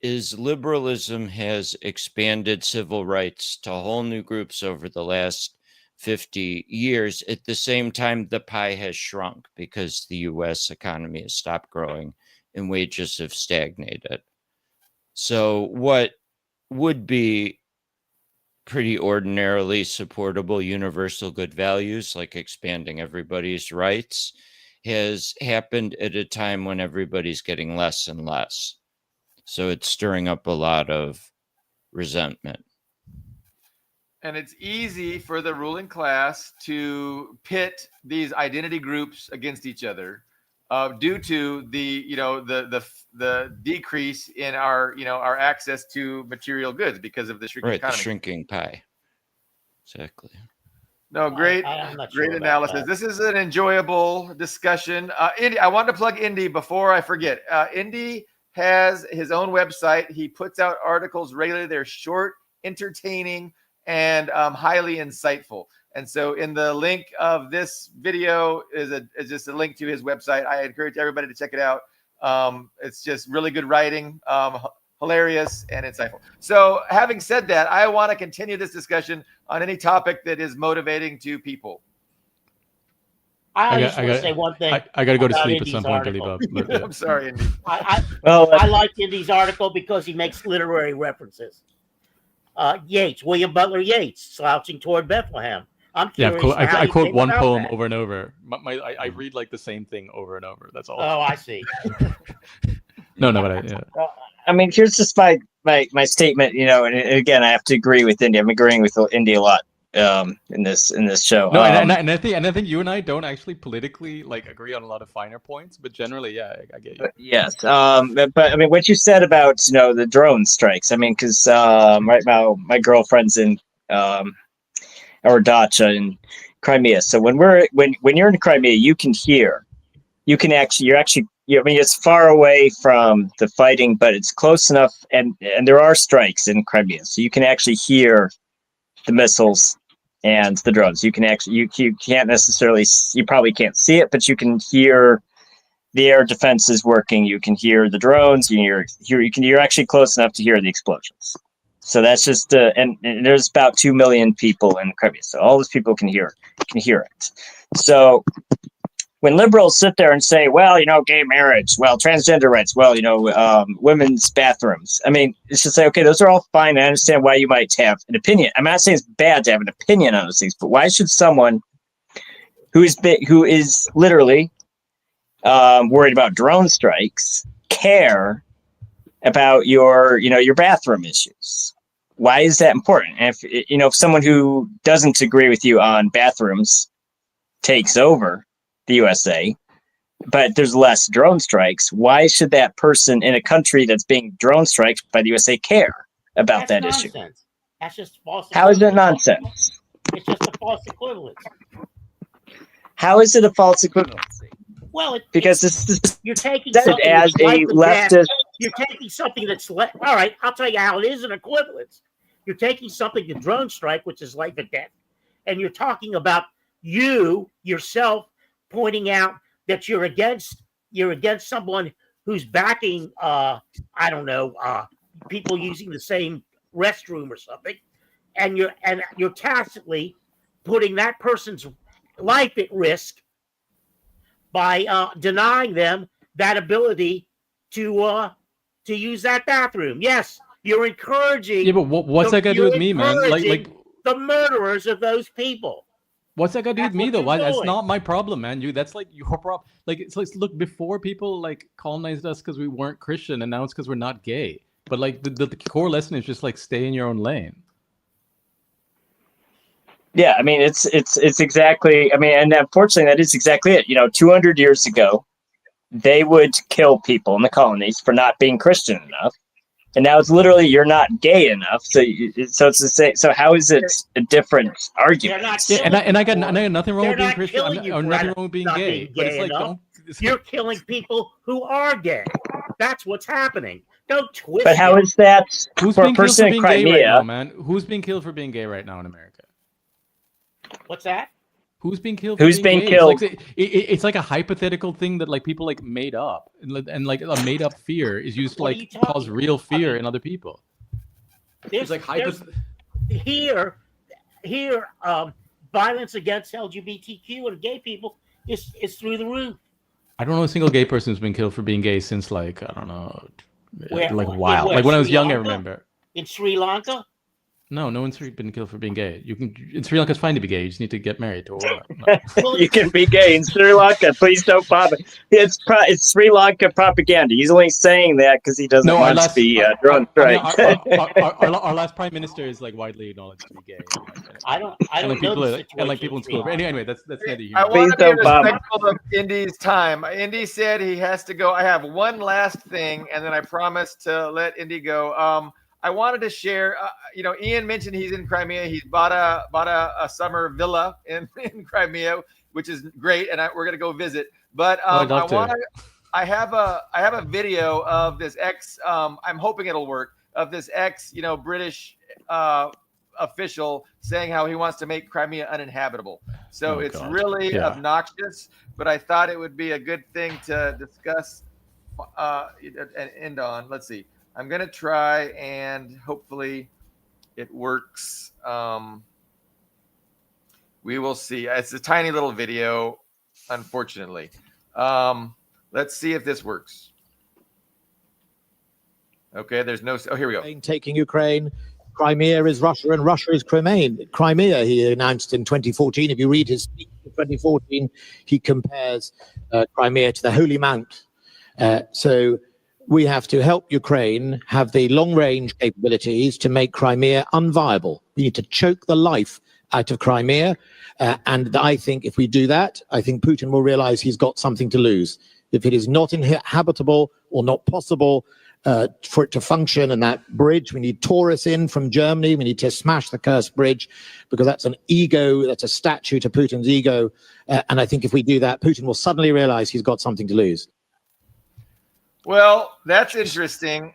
E: is liberalism has expanded civil rights to whole new groups over the last 50 years. At the same time, the pie has shrunk because the US economy has stopped growing and wages have stagnated. So what would be pretty ordinarily supportable universal good values, like expanding everybody's rights, has happened at a time when everybody's getting less and less. So it's stirring up a lot of resentment.
A: And it's easy for the ruling class to pit these identity groups against each other due to the decrease in our access to material goods because of the shrinking economy.
E: The shrinking pie. Exactly.
A: No, great analysis. This is an enjoyable discussion. Indi, I wanted to plug Indi before I forget. Indi has his own website. He puts out articles regularly. They're short, entertaining, and highly insightful. And so in the link of this video is just a link to his website. I encourage everybody to check it out. It's just really good writing, hilarious and insightful. So having said that, I want to continue this discussion on any topic that is motivating to people.
D: I just want to say one thing.
C: I got to go to sleep
D: Indi's
C: at some point, Billy Bob.
A: Yeah. I'm sorry, Indi.
D: I like Indi's article because he makes literary references. Yeats, William Butler Yeats, slouching toward Bethlehem. I'm curious.
C: Yeah, I quote one poem over and over. I read like the same thing over and over. That's all.
D: Oh, I see.
C: No, but yeah.
B: I mean, here's just my statement. And again, I have to agree with Indi. I'm agreeing with Indi a lot in this show.
C: No, and I think you and I don't actually politically agree on a lot of finer points, but generally, yeah, I get you.
B: Yes, but I mean, what you said about the drone strikes. I mean, because right now my girlfriend's in our dacha in Crimea. So when you're in Crimea, I mean, it's far away from the fighting, but it's close enough, and there are strikes in Crimea, so you can actually hear the missiles and the drones. You can actually you can't necessarily, you probably can't see it, but you can hear the air defenses working. You can hear the drones. You're actually close enough to hear the explosions. So that's just and there's about 2 million people in Crimea, so all those people can hear it. So when liberals sit there and say, well, gay marriage, well, transgender rights, well, women's bathrooms. I mean, it's just like, okay, those are all fine. I understand why you might have an opinion. I'm not saying it's bad to have an opinion on those things, but why should someone who is literally worried about drone strikes care about your bathroom issues? Why is that important? And if someone who doesn't agree with you on bathrooms takes over the USA, but there's less drone strikes, why should that person in a country that's being drone striked by the USA care about that issue?
D: That's just false.
B: How is it nonsense?
D: It's just a false equivalency.
B: How is it a false equivalency?
D: Well,
B: because this is
D: you're taking something
B: as a leftist.
D: You're taking something that's all right. I'll tell you how it is an equivalence. You're taking something, the drone strike, which is life and death, and you're talking about you yourself pointing out that you're against someone who's backing people using the same restroom or something, and you're tacitly putting that person's life at risk by denying them that ability to use that bathroom. Yes, you're encouraging.
C: Yeah, but what's that got to do with me, man? Like
D: the murderers of those people.
C: What's that got to do with me, though? Why? That's not my problem, man. That's like your problem. It's like, look, before people colonized us because we weren't Christian, and now it's because we're not gay. But the core lesson is just stay in your own lane.
B: Yeah, I mean, it's exactly. I mean, and unfortunately, that is exactly it. 200 years ago, they would kill people in the colonies for not being Christian enough. And now it's literally you're not gay enough, so it's the same. So how is it a different argument?
C: And I got nothing wrong with being Christian, or nothing wrong with being gay. But it's
D: you're killing people who are gay. That's what's happening. Don't twist.
B: But how is that for a person in Crimea?
C: Right now, man? Who's being killed for being gay right now in America?
D: What's that?
C: Who's being killed?
B: Who's being killed?
C: It's like a hypothetical thing that people made up, and a made up fear is used to cause real fear in other people.
D: It's here, violence against LGBTQ and gay people is through the roof.
C: I don't know a single gay person who's been killed for being gay since I don't know,
D: a
C: while. When I was young, I remember.
D: In Sri Lanka.
C: No one's been killed for being gay. You can in Sri Lanka, it's fine to be gay. You just need to get married to a woman. No.
B: You can be gay in Sri Lanka. Please don't bother. It's Sri Lanka propaganda. He's only saying that because he doesn't want to be drunk, right?
C: Our last prime minister is like widely acknowledged to be gay.
D: I don't know the situation
C: people in school. But anyway, that's neither here.
A: I want to be respectful of Indy's time. Indy said he has to go. I have one last thing, and then I promise to let Indy go. I wanted to share, Ian mentioned he's in Crimea. He's bought a summer villa in Crimea, which is great, and we're gonna go visit. But I have a video of this I'm hoping it'll work, of this British official saying how he wants to make Crimea uninhabitable. So it's really obnoxious, but I thought it would be a good thing to discuss and end on. Let's see. I'm going to try and hopefully it works. We will see. It's a tiny little video, unfortunately. Let's see if this works. Okay, there's no... Oh, here we go.
F: Taking Ukraine. Crimea is Russia and Russia is Crimea, he announced in 2014. If you read his speech in 2014, he compares Crimea to the Holy Mount. So we have to help Ukraine have the long-range capabilities to make Crimea unviable. We need to choke the life out of Crimea. And I think if we do that, I think Putin will realize he's got something to lose. If it is not inhabitable or not possible for it to function, and that bridge, we need Taurus in from Germany. We need to smash the cursed bridge because that's an ego, that's a statue to Putin's ego. And I think if we do that, Putin will suddenly realize he's got something to lose.
A: Well, that's interesting.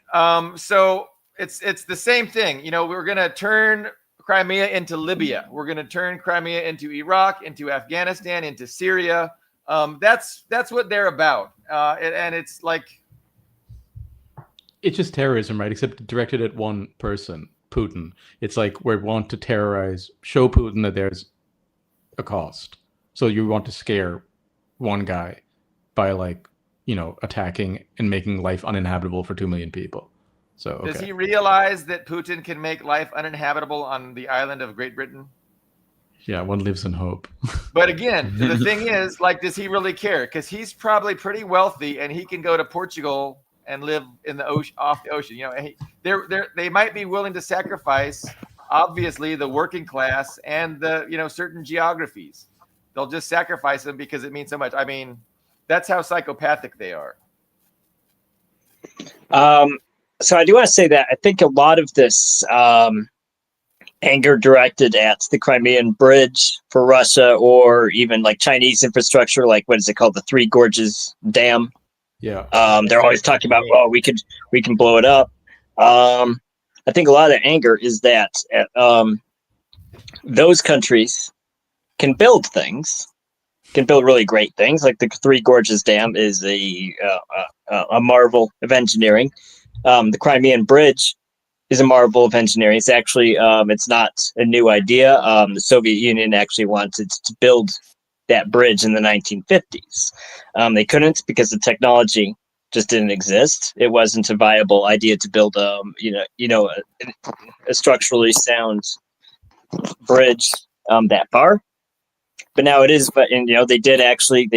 A: So it's the same thing. We're going to turn Crimea into Libya. We're going to turn Crimea into Iraq, into Afghanistan, into Syria. That's what they're about. And it's like...
C: It's just terrorism, right? Except directed at one person, Putin. It's like we want to terrorize, show Putin that there's a cost. So you want to scare one guy by attacking and making life uninhabitable for 2 million people. So
A: Does he realize that Putin can make life uninhabitable on the island of Great Britain?
C: Yeah, one lives in hope.
A: But again, the thing is, does he really care? Because he's probably pretty wealthy and he can go to Portugal and live in the ocean, off the ocean. They might be willing to sacrifice, obviously, the working class and the certain geographies. They'll just sacrifice them because it means so much. I mean, that's how psychopathic they are.
B: So I do want to say that I think a lot of this anger directed at the Crimean Bridge for Russia, or even Chinese infrastructure, what is it called, the Three Gorges Dam.
C: Yeah.
B: They're always talking about, we can blow it up. I think a lot of the anger is that those countries can build things, can build really great things. Like the Three Gorges Dam is a marvel of engineering. The Crimean Bridge is a marvel of engineering. It's actually, it's not a new idea. The Soviet Union actually wanted to build that bridge in the 1950s. They couldn't because the technology just didn't exist. It wasn't a viable idea to build a structurally sound bridge that far. But now it is. But they did eventually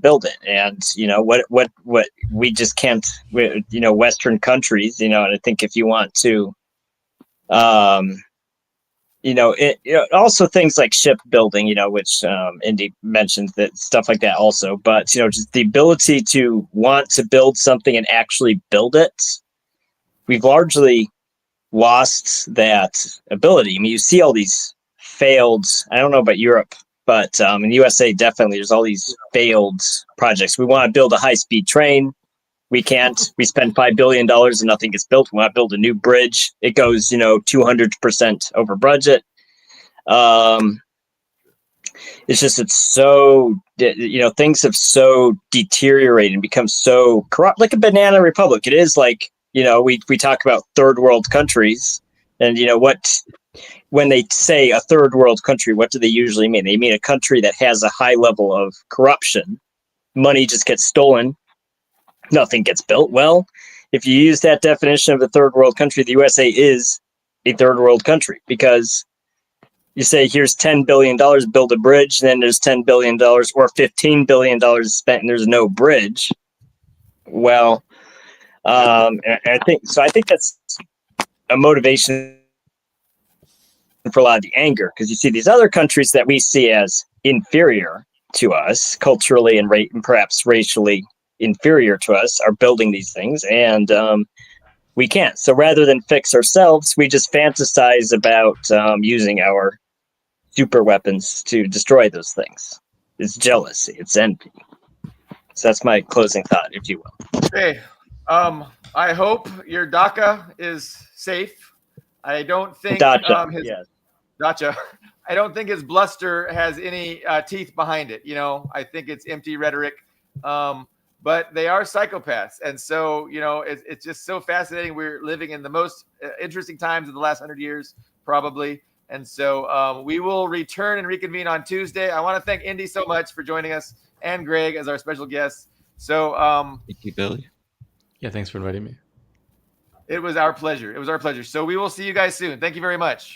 B: build it. And what we just can't. Western countries. And I think if you want to. Also things like shipbuilding, which Indi mentioned, that stuff like that also. But just the ability to want to build something and actually build it, we've largely lost that ability. I mean, you see all these failed. I don't know about Europe, but in the USA, definitely there's all these failed projects. We want to build a high-speed train. We can't. We spend $5 billion and nothing gets built. We want to build a new bridge. It goes, 200% over budget. It's so, things have so deteriorated and become so corrupt, like a banana republic. It is like, we talk about third world countries, and when they say a third world country, what do they usually mean? They mean a country that has a high level of corruption. Money just gets stolen. Nothing gets built. Well, if you use that definition of a third world country, the USA is a third world country, because you say, here's $10 billion, build a bridge, then there's $10 billion or $15 billion spent and there's no bridge. Well, I think that's a motivation for a lot of the anger, because you see these other countries that we see as inferior to us, culturally and perhaps racially inferior to us, are building these things, and we can't. So rather than fix ourselves, we just fantasize about using our super weapons to destroy those things. It's jealousy, it's envy. So that's my closing thought, if you will.
A: Hey, I hope your DACA is safe. I don't think Dacha. I don't think his bluster has any teeth behind it. You know, I think it's empty rhetoric. But they are psychopaths, and so it's just so fascinating. We're living in the most interesting times of the last 100 years, probably. And so we will return and reconvene on Tuesday. I want to thank Indi so much for joining us, and Greg as our special guests. So
E: thank you, Billy.
C: Yeah, thanks for inviting me.
A: It was our pleasure. So we will see you guys soon. Thank you very much.